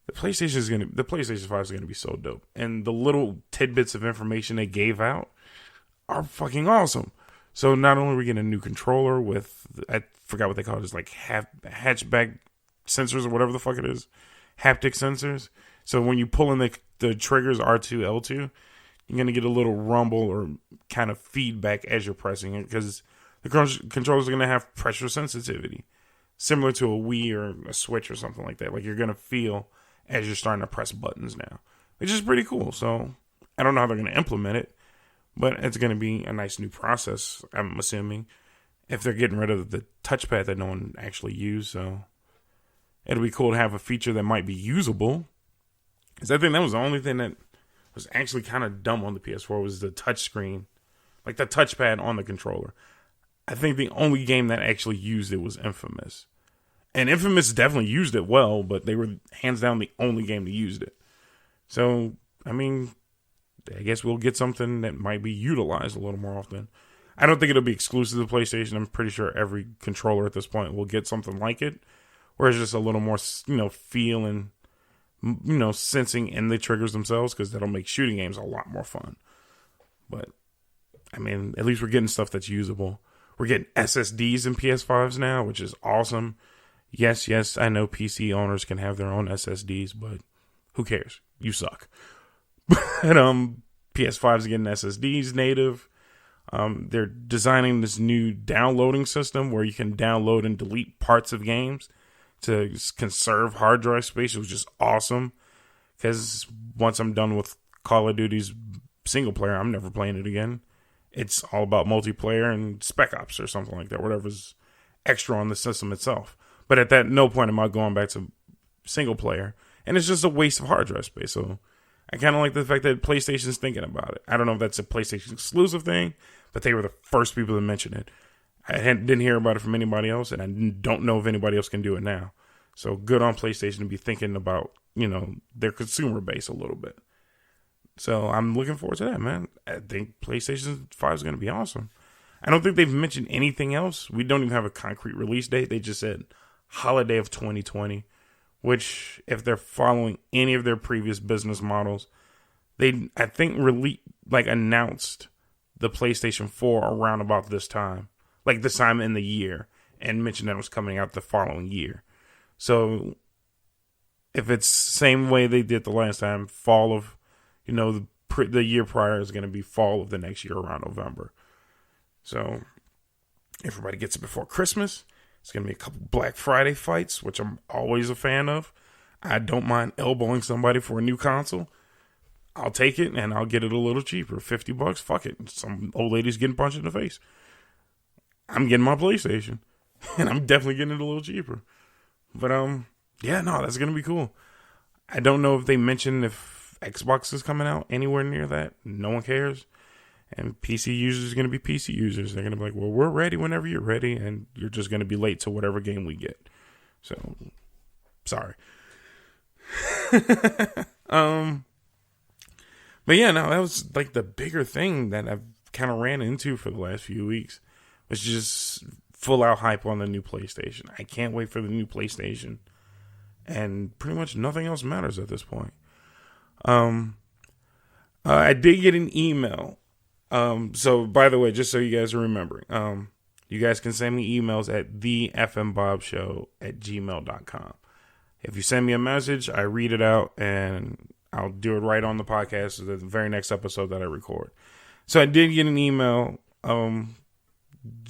Speaker 2: The PlayStation 5 is gonna be so dope, and the little tidbits of information they gave out are fucking awesome. So not only are we getting a new controller with, I forgot what they call it, it's like hatchback sensors or whatever the fuck it is, haptic sensors. So when you pull in the triggers R2, L2, you're gonna get a little rumble or kind of feedback as you're pressing it, because the controllers are gonna have pressure sensitivity, similar to a Wii or a Switch or something like that. Like, you're gonna feel as you're starting to press buttons now, which is pretty cool. So I don't know how they're going to implement it, but it's going to be a nice new process, I'm assuming, if they're getting rid of the touchpad that no one actually used. So it'll be cool to have a feature that might be usable, because I think that was the only thing that was actually kind of dumb on the PS4 was the touch screen, like the touchpad on the controller. I think the only game that actually used it was Infamous. And Infamous definitely used it well, but they were hands down the only game that used it. So, I mean, I guess we'll get something that might be utilized a little more often. I don't think it'll be exclusive to PlayStation. I'm pretty sure every controller at this point will get something like it, where it's just a little more, feel and, sensing in the triggers themselves, because that'll make shooting games a lot more fun. But, I mean, at least we're getting stuff that's usable. We're getting SSDs in PS5s now, which is awesome. Yes, I know PC owners can have their own SSDs, but who cares? You suck. And PS5 is getting SSDs native. They're designing this new downloading system where you can download and delete parts of games to conserve hard drive space, which is awesome. Because once I'm done with Call of Duty's single player, I'm never playing it again. It's all about multiplayer and Spec Ops or something like that, whatever's extra on the system itself. But at that, no point am I going back to single player. And it's just a waste of hard drive space. So I kind of like the fact that PlayStation's thinking about it. I don't know if that's a PlayStation exclusive thing, but they were the first people to mention it. I didn't hear about it from anybody else, and I don't know if anybody else can do it now. So good on PlayStation to be thinking about, their consumer base a little bit. So I'm looking forward to that, man. I think PlayStation 5 is going to be awesome. I don't think they've mentioned anything else. We don't even have a concrete release date. They just said holiday of 2020, which, if they're following any of their previous business models, they, I think, announced the PlayStation 4 around about this time, like this time in the year, and mentioned that it was coming out the following year. So if it's same way they did the last time, fall of, the year prior is going to be fall of the next year around November. So everybody gets it before Christmas. It's going to be a couple Black Friday fights, which I'm always a fan of. I don't mind elbowing somebody for a new console. I'll take it, and I'll get it a little cheaper. $50, fuck it. Some old lady's getting punched in the face. I'm getting my PlayStation, and I'm definitely getting it a little cheaper. But yeah, no, that's gonna be cool. I don't know if they mentioned if Xbox is coming out anywhere near that. No one cares. And PC users are gonna be PC users. They're gonna be like, well, we're ready whenever you're ready, and you're just gonna be late to whatever game we get. So, sorry. But yeah, no, that was like the bigger thing that I've kind of ran into for the last few weeks. Was just full out hype on the new PlayStation. I can't wait for the new PlayStation. And pretty much nothing else matters at this point. I did get an email. So by the way, just so you guys are remembering, you guys can send me emails at thefmbobshow@gmail.com. If you send me a message, I read it out and I'll do it right on the podcast, the very next episode that I record. So I did get an email,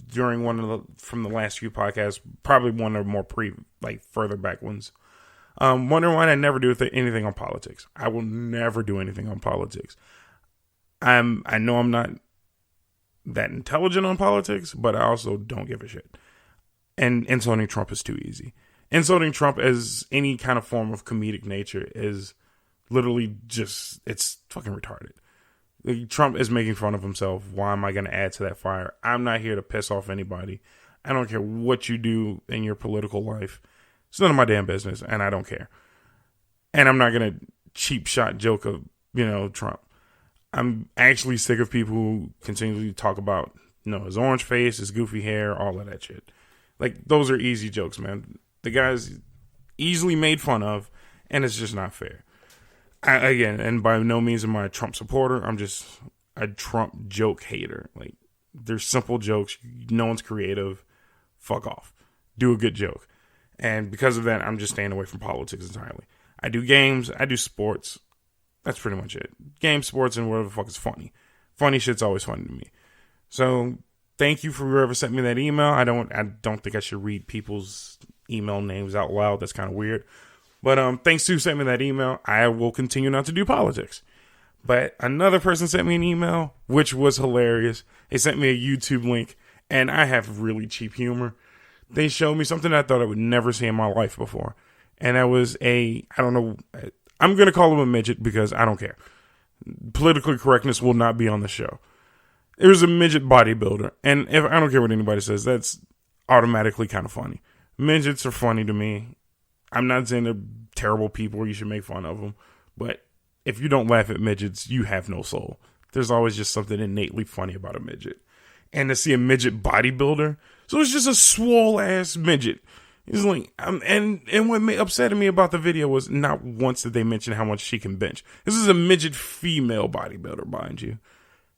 Speaker 2: during from the last few podcasts, probably one of the more further back ones. Wondering why I never do anything on politics. I will never do anything on politics. I know I'm not that intelligent on politics, but I also don't give a shit. And insulting Trump is too easy. Insulting Trump as any kind of form of comedic nature is literally it's fucking retarded. Trump is making fun of himself. Why am I going to add to that fire? I'm not here to piss off anybody. I don't care what you do in your political life. It's none of my damn business, and I don't care. And I'm not going to cheap shot joke of, Trump. I'm actually sick of people who continually talk about, his orange face, his goofy hair, all of that shit. Like, those are easy jokes, man. The guy's easily made fun of, and it's just not fair. And by no means am I a Trump supporter. I'm just a Trump joke hater. Like, they're simple jokes. No one's creative. Fuck off. Do a good joke. And because of that, I'm just staying away from politics entirely. I do games. I do sports. That's pretty much it. Games, sports, and whatever the fuck is funny. Funny shit's always funny to me. So, thank you for whoever sent me that email. I don't think I should read people's email names out loud. That's kind of weird. But thanks to who sent me that email. I will continue not to do politics. But another person sent me an email, which was hilarious. They sent me a YouTube link, and I have really cheap humor. They showed me something I thought I would never see in my life before. And that was I'm going to call him a midget because I don't care. Politically correctness will not be on the show. It was a midget bodybuilder. And I don't care what anybody says, that's automatically kind of funny. Midgets are funny to me. I'm not saying they're terrible people or you should make fun of them. But if you don't laugh at midgets, you have no soul. There's always just something innately funny about a midget. And to see a midget bodybuilder, so it's just a swole ass midget. He's like, and what upset me about the video was not once did they mention how much she can bench. This is a midget female bodybuilder, mind you.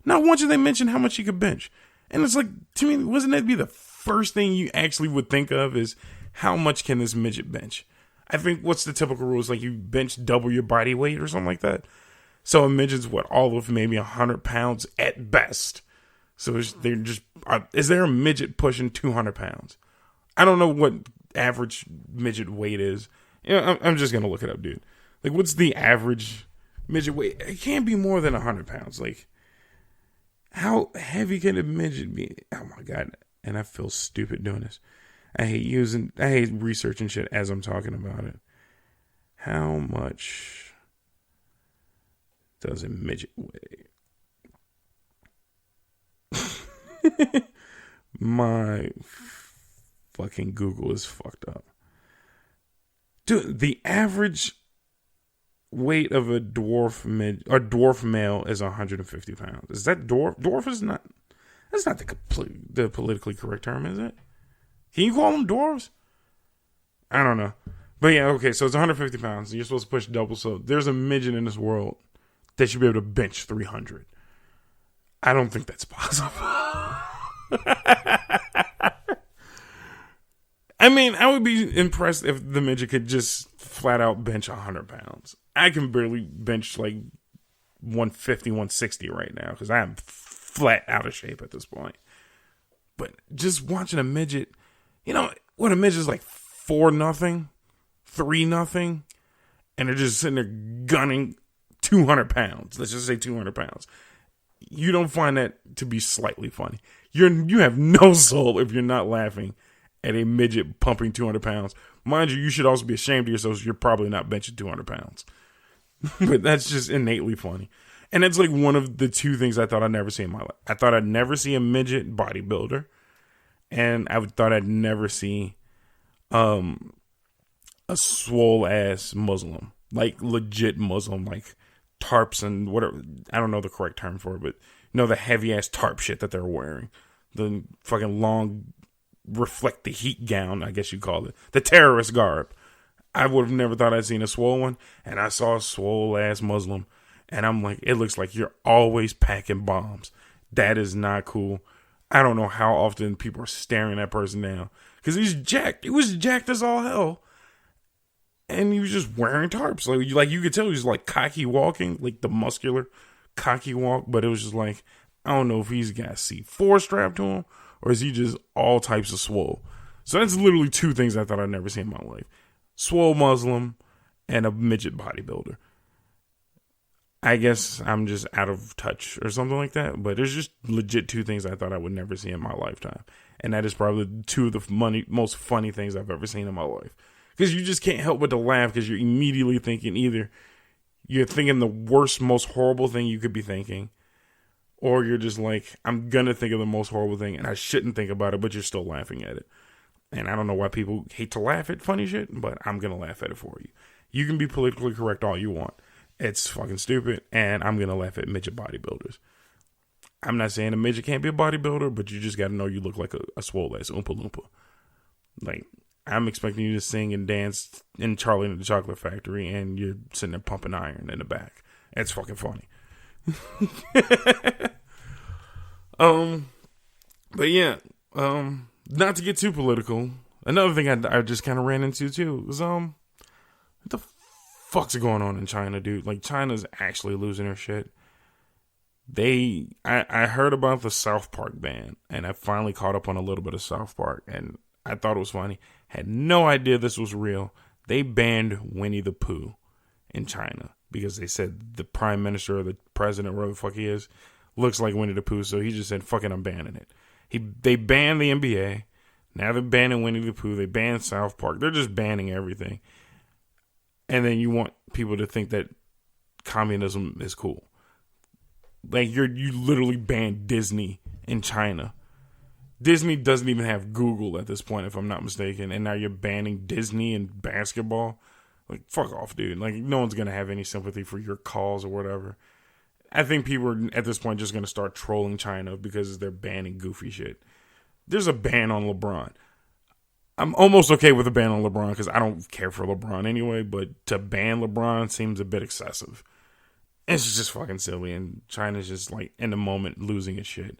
Speaker 2: Not once did they mention how much she could bench. And it's like, to me, wasn't that be the first thing you actually would think of is how much can this midget bench? I think what's the typical rule is like you bench double your body weight or something like that. So a midget's all of maybe 100 pounds at best. So is there a midget pushing 200 pounds? I don't know what average midget weight is. I'm just going to look it up, dude. Like, what's the average midget weight? It can't be more than 100 pounds. Like, how heavy can a midget be? Oh, my God. And I feel stupid doing this. I hate researching shit as I'm talking about it. How much does a midget weigh? My fucking Google is fucked up. Dude, the average weight of a dwarf male is 150 pounds. Is that dwarf? Dwarf is not. That's not the politically correct term, is it? Can you call them dwarves? I don't know. But yeah, okay, so it's 150 pounds. And you're supposed to push double. So there's a midget in this world that should be able to bench 300. I don't think that's possible. I mean, I would be impressed if the midget could just flat out bench 100 pounds. I can barely bench like 150, 160 right now because I am flat out of shape at this point. But just watching a midget, when a midget is like 4-0, 3-0, and they're just sitting there gunning 200 pounds. Let's just say 200 pounds. You don't find that to be slightly funny. You have no soul if you're not laughing at a midget pumping 200 pounds. Mind you, you should also be ashamed of yourself. So you're probably not benching 200 pounds. But that's just innately funny. And it's like one of the two things I thought I'd never see in my life. I thought I'd never see a midget bodybuilder. And I thought I'd never see a swole ass Muslim. Like legit Muslim, like tarps and whatever. I don't know the correct term for it, but the heavy ass tarp shit that they're wearing. The fucking long reflect the heat gown, I guess you call it. The terrorist garb. I would have never thought I'd seen a swole one. And I saw a swole ass Muslim. And I'm like, it looks like you're always packing bombs. That is not cool. I don't know how often people are staring that person down. Because he's jacked. He was jacked as all hell. And he was just wearing tarps. Like you could tell he was like cocky walking. Like the muscular cocky walk. But it was just like, I don't know if he's got C4 strapped to him. Or is he just all types of swole. So that's literally two things I thought I'd never seen in my life. Swole Muslim and a midget bodybuilder. I guess I'm just out of touch or something like that. But there's just legit two things I thought I would never see in my lifetime. And that is probably two of the most funny things I've ever seen in my life. Because you just can't help but to laugh because you're immediately thinking either you're thinking the worst, most horrible thing you could be thinking. Or you're just like, I'm going to think of the most horrible thing and I shouldn't think about it, but you're still laughing at it. And I don't know why people hate to laugh at funny shit, but I'm going to laugh at it for you. You can be politically correct all you want. It's fucking stupid, and I'm going to laugh at midget bodybuilders. I'm not saying a midget can't be a bodybuilder, but you just got to know you look like a swole ass Oompa Loompa. Like, I'm expecting you to sing and dance in Charlie and the Chocolate Factory, and you're sitting there pumping iron in the back. It's fucking funny. But yeah, not to get too political, another thing I just kind of ran into too was what the fuck's going on in China, dude? Like, China's actually losing their shit. I heard about the South Park ban, and I finally caught up on a little bit of South Park, and I thought it was funny. Had no idea this was real. They banned Winnie the Pooh in China because they said the prime minister or the president, wherever the fuck he is, looks like Winnie the Pooh, so he just said, fuck it, I'm banning it. They banned the NBA. Now they're banning Winnie the Pooh. They banned South Park. They're just banning everything. And then you want people to think that communism is cool. Like, you literally banned Disney in China. Disney doesn't even have Google at this point, if I'm not mistaken. And now you're banning Disney and basketball. Like, fuck off, dude. Like, no one's going to have any sympathy for your cause or whatever. I think people are, at this point, just going to start trolling China because they're banning goofy shit. There's a ban on LeBron. I'm almost okay with a ban on LeBron because I don't care for LeBron anyway, but to ban LeBron seems a bit excessive. It's just fucking silly, and China's just, like, in the moment losing its shit.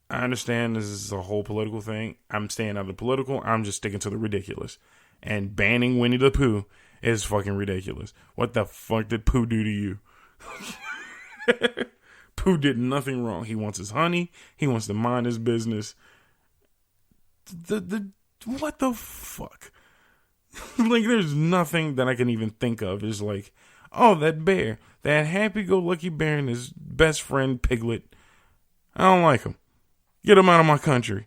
Speaker 2: I understand this is a whole political thing. I'm staying out of the political. I'm just sticking to the ridiculous. And banning Winnie the Pooh is fucking ridiculous. What the fuck did Pooh do to you? Pooh did nothing wrong. He wants his honey. He wants to mind his business. What the fuck? Like, there's nothing that I can even think of. It's like, oh, that bear, that happy-go-lucky bear and his best friend Piglet, I don't like him. Get him out of my country.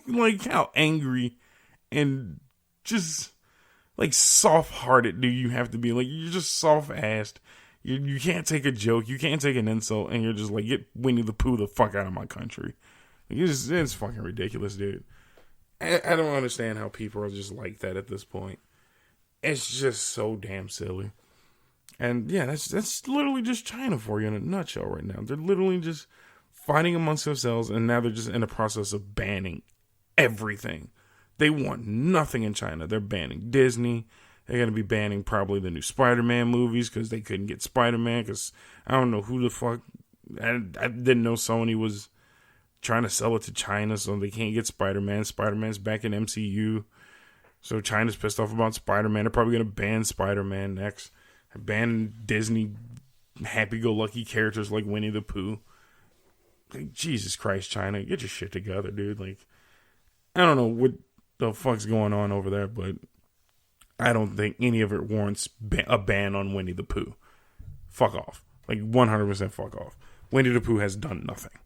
Speaker 2: Like, how angry and just, like, soft-hearted do you have to be? Like, you're just soft-assed. You can't take a joke. You can't take an insult. And you're just like, get Winnie the Pooh the fuck out of my country. Like, it's fucking ridiculous, dude. I don't understand how people are just like that at this point. It's just so damn silly. And yeah, that's literally just China for you in a nutshell right now. They're literally just fighting amongst themselves, and now they're just in the process of banning everything. They want nothing in China. They're banning Disney. They're going to be banning probably the new Spider-Man movies because they couldn't get Spider-Man because I don't know who the fuck. I didn't know Sony was trying to sell it to China, so they can't get Spider-Man. Spider-Man's back in MCU. So China's pissed off about Spider-Man. They're probably going to ban Spider-Man next. Ban Disney happy-go-lucky characters like Winnie the Pooh. Like, Jesus Christ, China. Get your shit together, dude. Like, I don't know what the fuck's going on over there, but I don't think any of it warrants a ban on Winnie the Pooh. Fuck off. Like, 100% fuck off. Winnie the Pooh has done nothing.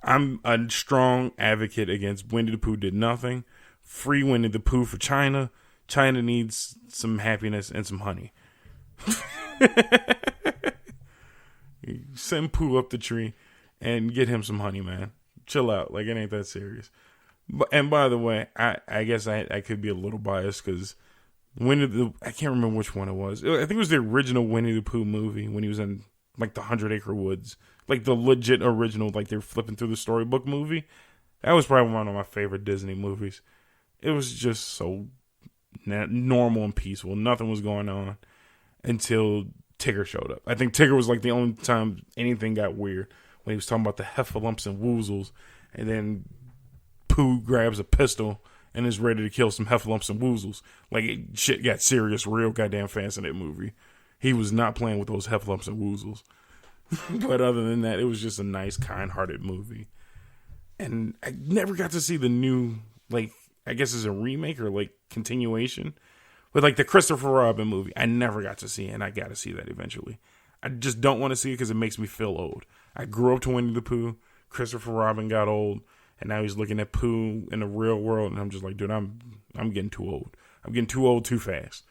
Speaker 2: I'm a strong advocate against Winnie the Pooh did nothing. Free Winnie the Pooh for China. China needs some happiness and some honey. Send Pooh up the tree and get him some honey, man. Chill out. Like, it ain't that serious. And by the way, I guess I could be a little biased because I can't remember which one it was. I think it was the original Winnie the Pooh movie when he was in like the 100 Acre Woods. Like the legit original, like they were flipping through the storybook movie. That was probably one of my favorite Disney movies. It was just so normal and peaceful. Nothing was going on until Tigger showed up. I think Tigger was like the only time anything got weird when he was talking about the heffalumps and woozles, and then Pooh grabs a pistol and is ready to kill some heffalumps and woozles. Like, shit got serious real goddamn fast in that movie. He was not playing with those heffalumps and woozles. But other than that, it was just a nice, kind-hearted movie. And I never got to see the new, like, I guess it's a remake or, like, continuation. With, like, the Christopher Robin movie. I never got to see it, and I got to see that eventually. I just don't want to see it because it makes me feel old. I grew up to Winnie the Pooh. Christopher Robin got old. And now he's looking at Pooh in the real world. And I'm just like, dude, I'm getting too old. I'm getting too old too fast.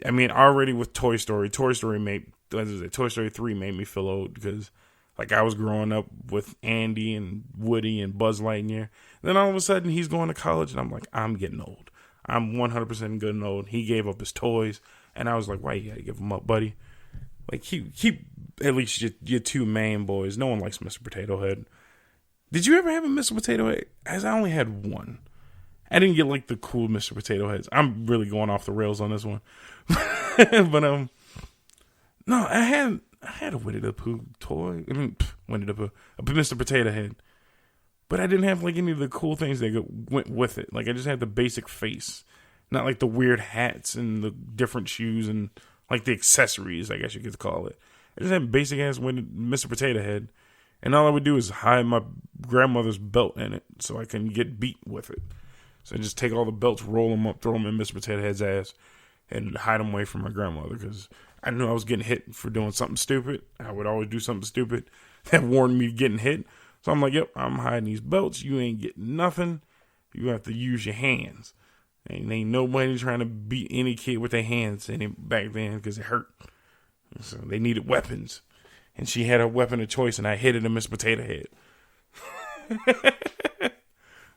Speaker 2: I mean, already with Toy Story 3 made me feel old because, like, I was growing up with Andy and Woody and Buzz Lightyear. Then all of a sudden, he's going to college, and I'm like, I'm getting old. I'm 100% getting old. He gave up his toys, and I was like, why you gotta give them up, buddy? Like, keep at least your two main boys. No one likes Mr. Potato Head. Did you ever have a Mr. Potato Head? As I only had one. I didn't get, like, the cool Mr. Potato Heads. I'm really going off the rails on this one. But, no, I had a Winnie the Pooh toy. I mean, Winnie the Pooh. A Mr. Potato Head. But I didn't have, like, any of the cool things that went with it. Like, I just had the basic face. Not, like, the weird hats and the different shoes and, like, the accessories, I guess you could call it. I just had basic-ass Mr. Potato Head. And all I would do is hide my grandmother's belt in it so I can get beat with it. So I just take all the belts, roll them up, throw them in Mr. Potato Head's ass, and hide them away from my grandmother because I knew I was getting hit for doing something stupid. I would always do something stupid that warned me of getting hit. So I'm like, yep, I'm hiding these belts. You ain't getting nothing. You have to use your hands. And ain't nobody trying to beat any kid with their hands back then because it hurt. So they needed weapons. And she had a weapon of choice, and I hit it in Miss Potato Head.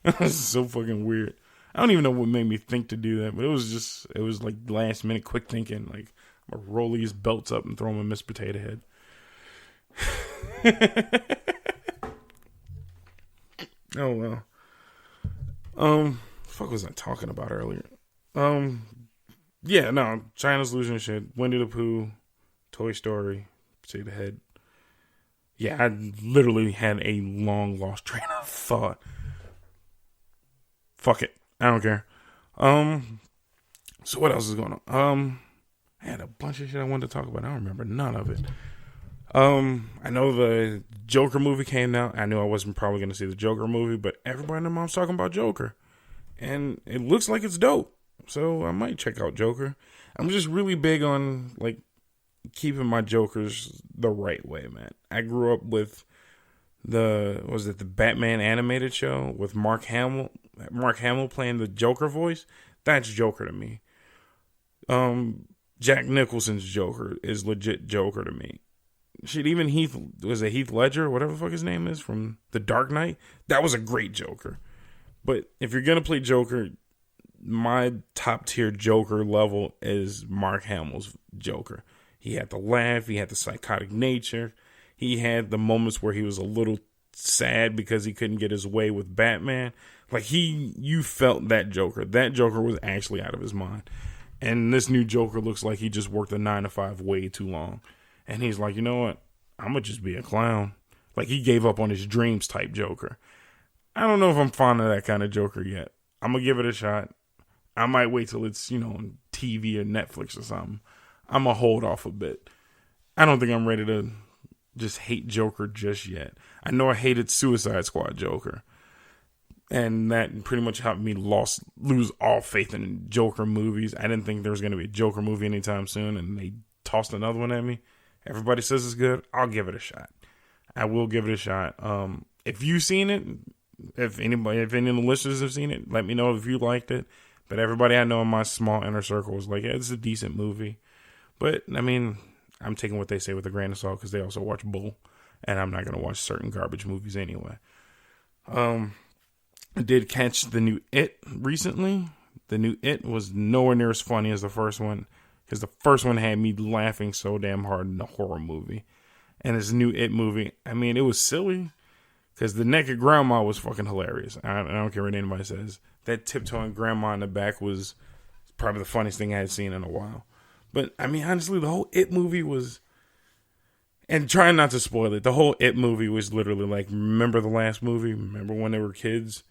Speaker 2: That was so fucking weird. I don't even know what made me think to do that, but it was like last minute quick thinking. Like, I'm going to roll these belts up and throw them in Miss Potato Head. Oh, well. Fuck was I talking about earlier? Yeah, no, China's losing shit. Winnie the Pooh, Toy Story, Potato Head. Yeah, I literally had a long lost train of thought. Fuck it. I don't care. So what else is going on? I had a bunch of shit I wanted to talk about. I don't remember none of it. I know the Joker movie came out. I knew I wasn't probably going to see the Joker movie, but everybody in the mom's talking about Joker. And it looks like it's dope. So I might check out Joker. I'm just really big on, like, keeping my Jokers the right way, man. I grew up with the Batman animated show with Mark Hamill playing the Joker voice. That's Joker to me. Jack Nicholson's Joker is legit Joker to me. Shit, even Heath Ledger, whatever the fuck his name is, from The Dark Knight, that was a great Joker. But if you're gonna play Joker, my top tier Joker level is Mark Hamill's Joker. He had the laugh, he had the psychotic nature, he had the moments where he was a little sad because he couldn't get his way with Batman. Like, you felt that Joker. That Joker was actually out of his mind. And this new Joker looks like he just worked a 9-to-5 way too long. And he's like, you know what? I'm going to just be a clown. Like, he gave up on his dreams type Joker. I don't know if I'm fond of that kind of Joker yet. I'm going to give it a shot. I might wait till it's, on TV or Netflix or something. I'm going to hold off a bit. I don't think I'm ready to just hate Joker just yet. I know I hated Suicide Squad Joker. And that pretty much helped me lose all faith in Joker movies. I didn't think there was going to be a Joker movie anytime soon, and they tossed another one at me. Everybody says it's good. I'll give it a shot. I will give it a shot. If you've seen it, if any of the listeners have seen it, let me know if you liked it. But everybody I know in my small inner circle was like, yeah, it's a decent movie. But, I mean, I'm taking what they say with a grain of salt because they also watch Bull. And I'm not going to watch certain garbage movies anyway. I did catch the new It recently. The new It was nowhere near as funny as the first one. Because the first one had me laughing so damn hard in a horror movie. And this new It movie, I mean, it was silly. Because the naked grandma was fucking hilarious. I don't care what anybody says. That tiptoeing grandma in the back was probably the funniest thing I had seen in a while. But, I mean, honestly, the whole It movie was... And trying not to spoil it, the whole It movie was literally like, remember the last movie? Remember when they were kids?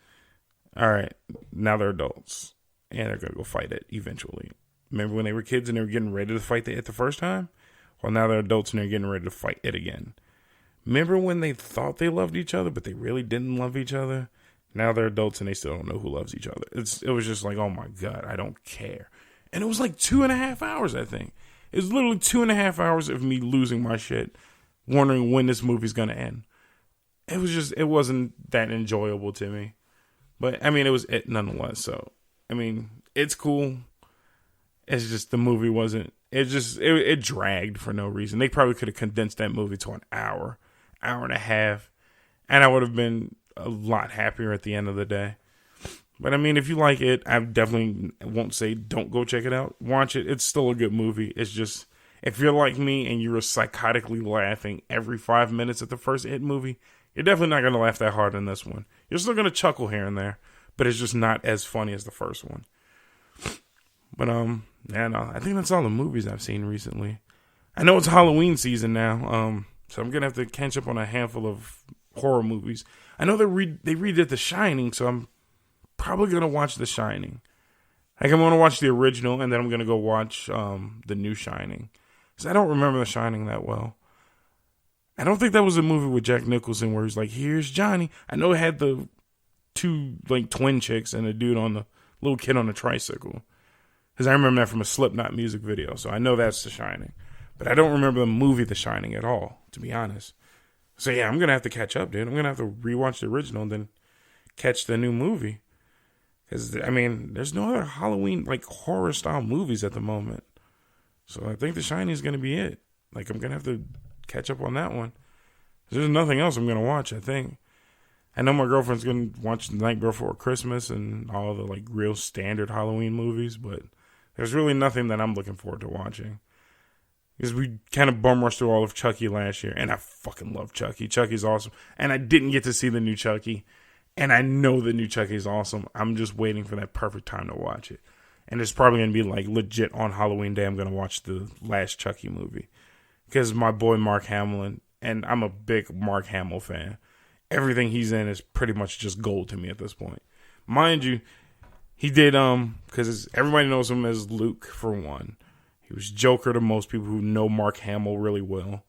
Speaker 2: All right, now they're adults. And they're going to go fight it eventually. Remember when they were kids and they were getting ready to fight it the first time? Well, now they're adults and they're getting ready to fight it again. Remember when they thought they loved each other, but they really didn't love each other? Now they're adults and they still don't know who loves each other. It was just like, oh my God, I don't care. And it was like 2.5 hours, I think. It was literally 2.5 hours of me losing my shit, wondering when this movie's going to end. It wasn't that enjoyable to me. But, I mean, it was It nonetheless. So, I mean, it's cool. It's just the movie wasn't, it dragged for no reason. They probably could have condensed that movie to an hour and a half. And I would have been a lot happier at the end of the day. But I mean, if you like it, I definitely won't say don't go check it out. Watch it. It's still a good movie. It's just, if you're like me and you were psychotically laughing every 5 minutes at the first It movie, you're definitely not going to laugh that hard in this one. You're still going to chuckle here and there, but it's just not as funny as the first one. But, yeah, no, I think that's all the movies I've seen recently. I know it's Halloween season now, so I'm going to have to catch up on a handful of horror movies. I know they redid The Shining, so I'm probably going to watch The Shining. Like, I'm going to watch the original, and then I'm going to go watch the new Shining. Because I don't remember The Shining that well. I don't think that was a movie with Jack Nicholson where he's like, here's Johnny. I know it had the two, like, twin chicks and a dude on the little kid on a tricycle. Because I remember that from a Slipknot music video, so I know that's The Shining. But I don't remember the movie The Shining at all, to be honest. So, yeah, I'm going to have to catch up, dude. I'm going to have to rewatch the original and then catch the new movie. Because, I mean, there's no other Halloween, like, horror-style movies at the moment. So I think The Shining is going to be it. Like, I'm going to have to catch up on that one. There's nothing else I'm going to watch, I think. I know my girlfriend's going to watch The Night Before Christmas and all the, like, real standard Halloween movies, but there's really nothing that I'm looking forward to watching. Because we kind of bum rushed through all of Chucky last year, and I fucking love Chucky. Chucky's awesome. And I didn't get to see the new Chucky. And I know the new Chucky is awesome. I'm just waiting for that perfect time to watch it. And it's probably going to be like legit on Halloween Day. I'm going to watch the last Chucky movie. Because my boy Mark Hamill, and I'm a big Mark Hamill fan. Everything he's in is pretty much just gold to me at this point. Mind you, he did, because everybody knows him as Luke for one. He was Joker to most people who know Mark Hamill really well.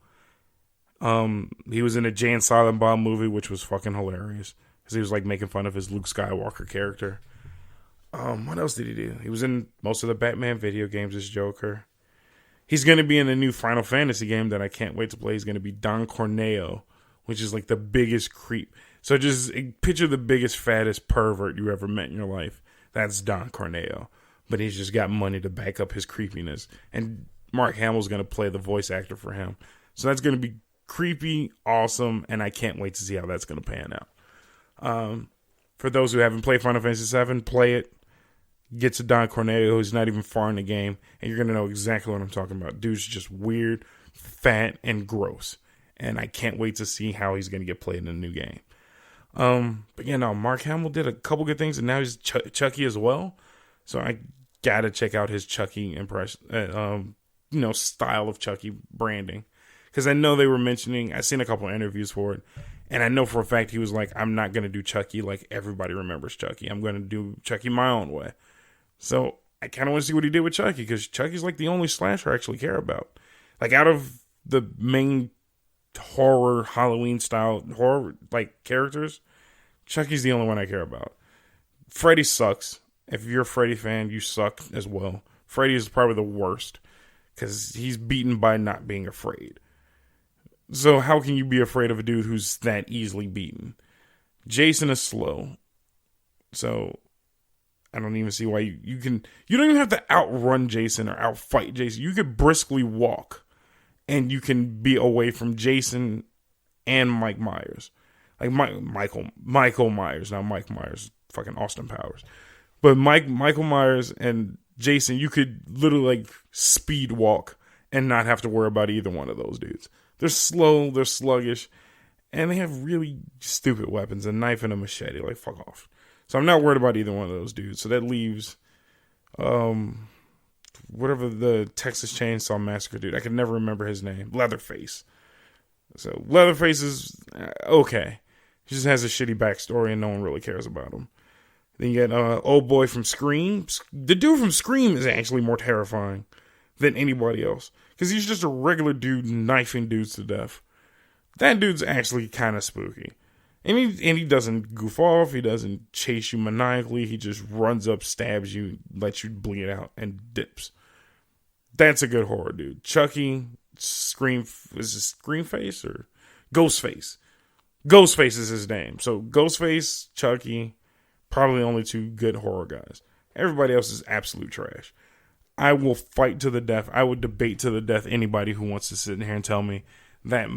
Speaker 2: He was in a Jay and Silent Bob movie, which was fucking hilarious. Because he was like making fun of his Luke Skywalker character. What else did he do? He was in most of the Batman video games as Joker. He's going to be in a new Final Fantasy game that I can't wait to play. He's going to be Don Corneo, which is like the biggest creep. So just picture the biggest, fattest pervert you ever met in your life. That's Don Corneo. But he's just got money to back up his creepiness. And Mark Hamill's going to play the voice actor for him. So that's going to be creepy, awesome, and I can't wait to see how that's going to pan out. For those who haven't played Final Fantasy VII, play it. Get to Don Corneo, who's not even far in the game, and you're going to know exactly what I'm talking about. Dude's just weird, fat, and gross. And I can't wait to see how he's going to get played in the new game. But yeah, no, Mark Hamill did a couple good things, and now he's Chucky as well. So I got to check out his Chucky impression, style of Chucky branding. Because I know they were mentioning, I've seen a couple of interviews for it, and I know for a fact he was like, I'm not going to do Chucky like everybody remembers Chucky. I'm going to do Chucky my own way. So I kind of want to see what he did with Chucky, because Chucky's like the only slasher I actually care about. Like out of the main horror, Halloween style horror like characters, Chucky's the only one I care about. Freddy sucks. If you're a Freddy fan, you suck as well. Freddy is probably the worst, because he's beaten by not being afraid. So how can you be afraid of a dude who's that easily beaten? Jason is slow. So I don't even see why you don't even have to outrun Jason or outfight Jason. You could briskly walk and you can be away from Jason and Mike Myers. Like Michael Myers, not Mike Myers, fucking Austin Powers. But Michael Myers and Jason, you could literally like speed walk and not have to worry about either one of those dudes. They're slow, they're sluggish, and they have really stupid weapons, a knife and a machete. Like, fuck off. So I'm not worried about either one of those dudes. So that leaves whatever the Texas Chainsaw Massacre dude. I can never remember his name. Leatherface. So Leatherface is okay. He just has a shitty backstory and no one really cares about him. Then you got old boy from Scream. The dude from Scream is actually more terrifying than anybody else. Because he's just a regular dude knifing dudes to death. That dude's actually kind of spooky. And he doesn't goof off. He doesn't chase you maniacally. He just runs up, stabs you, lets you bleed out, and dips. That's a good horror dude. Chucky, is it Screamface or Ghostface? Ghostface is his name. So Ghostface, Chucky, probably only two good horror guys. Everybody else is absolute trash. I will fight to the death. I would debate to the death anybody who wants to sit in here and tell me that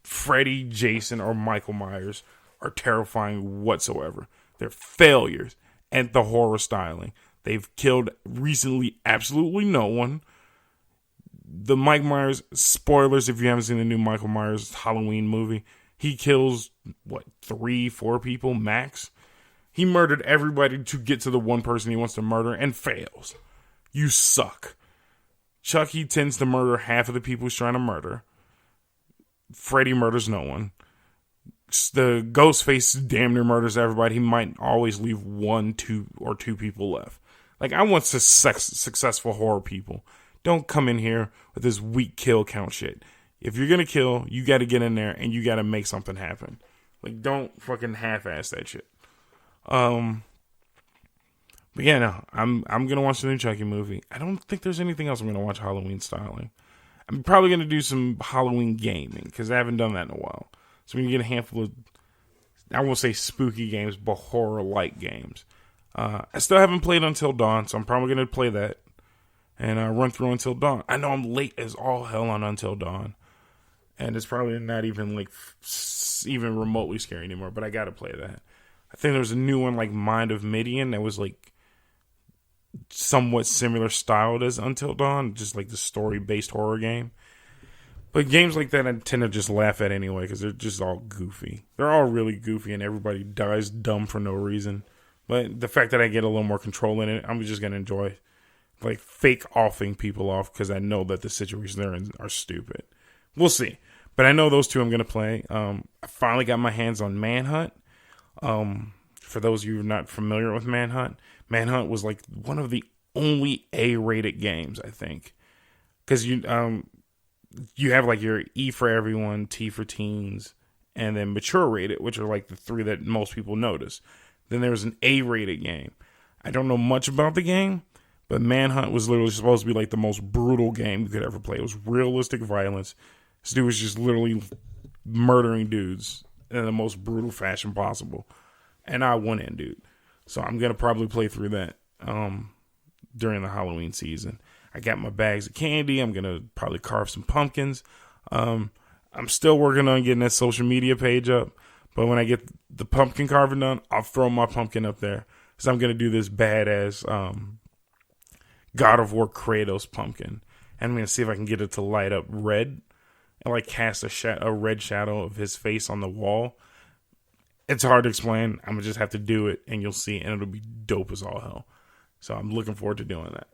Speaker 2: Freddy, Jason, or Michael Myers are terrifying whatsoever. They're failures at the horror styling. They've killed recently absolutely no one. The Mike Myers, spoilers if you haven't seen the new Michael Myers Halloween movie, he kills, 3-4 people max? He murdered everybody to get to the one person he wants to murder and fails. You suck. Chucky tends to murder half of the people he's trying to murder. Freddy murders no one. The Ghostface damn near murders everybody. He might always leave 1, 2, or 2 people left. Like, I want successful horror people. Don't come in here with this weak kill count shit. If you're gonna kill, you gotta get in there and you gotta make something happen. Like, don't fucking half-ass that shit. But yeah, no, I'm gonna watch the new Chucky movie. I don't think there's anything else I'm gonna watch Halloween styling. I'm probably gonna do some Halloween gaming because I haven't done that in a while. So we can get a handful of, I won't say spooky games, but horror-like games. I still haven't played Until Dawn, so I'm probably gonna play that and run through Until Dawn. I know I'm late as all hell on Until Dawn, and it's probably not even like even remotely scary anymore. But I gotta play that. I think there's a new one like Mind of Midian that was like somewhat similar styled as Until Dawn, just like the story-based horror game. But games like that I tend to just laugh at anyway because they're just all goofy. They're all really goofy and everybody dies dumb for no reason. But the fact that I get a little more control in it, I'm just going to enjoy like fake offing people off because I know that the situations they're in are stupid. We'll see. But I know those two I'm going to play. I finally got my hands on Manhunt. For those of you who are not familiar with Manhunt, Manhunt was like one of the only A-rated games, I think. Because you have like your E for everyone, T for teens, and then mature rated, which are like the 3 that most people notice. Then there was an A-rated game. I don't know much about the game, but Manhunt was literally supposed to be like the most brutal game you could ever play. It was realistic violence. This dude was just literally murdering dudes in the most brutal fashion possible. And I went in, dude. So I'm going to probably play through that during the Halloween season. I got my bags of candy. I'm going to probably carve some pumpkins. I'm still working on getting that social media page up. But when I get the pumpkin carving done, I'll throw my pumpkin up there. Because I'm going to do this badass God of War Kratos pumpkin. And I'm going to see if I can get it to light up red. And like cast a red shadow of his face on the wall. It's hard to explain. I'm going to just have to do it. And you'll see. And it'll be dope as all hell. So I'm looking forward to doing that.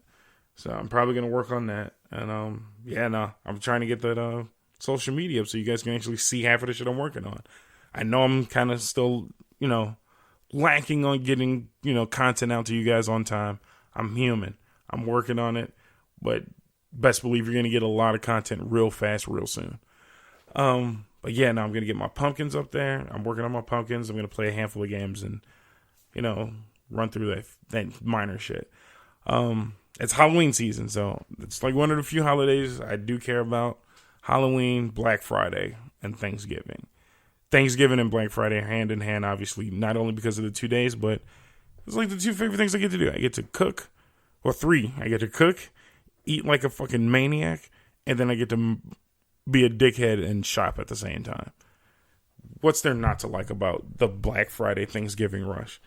Speaker 2: So I'm probably going to work on that. And I'm trying to get that social media up so you guys can actually see half of the shit I'm working on. I know I'm kind of still, lacking on getting, content out to you guys on time. I'm human. I'm working on it. But best believe you're going to get a lot of content real fast, real soon. But yeah, now I'm going to get my pumpkins up there. I'm working on my pumpkins. I'm going to play a handful of games and, run through that minor shit. It's Halloween season, so it's like one of the few holidays I do care about. Halloween, Black Friday, and Thanksgiving. Thanksgiving and Black Friday are hand in hand, obviously, not only because of the 2 days, but It's like the two favorite things I get to do. I get to cook, or three. I get to cook, eat like a fucking maniac, and then I get to be a dickhead and shop at the same time. What's there not to like about the Black Friday Thanksgiving rush?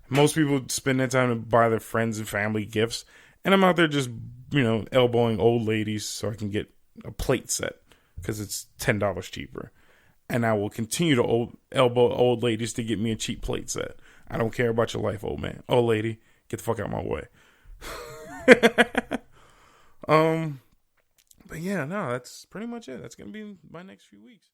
Speaker 2: Most people spend their time to buy their friends and family gifts, and I'm out there just, elbowing old ladies so I can get a plate set because it's $10 cheaper. And I will continue to elbow old ladies to get me a cheap plate set. I don't care about your life, old man. Old lady, get the fuck out of my way. But yeah, no, that's pretty much it. That's going to be my next few weeks.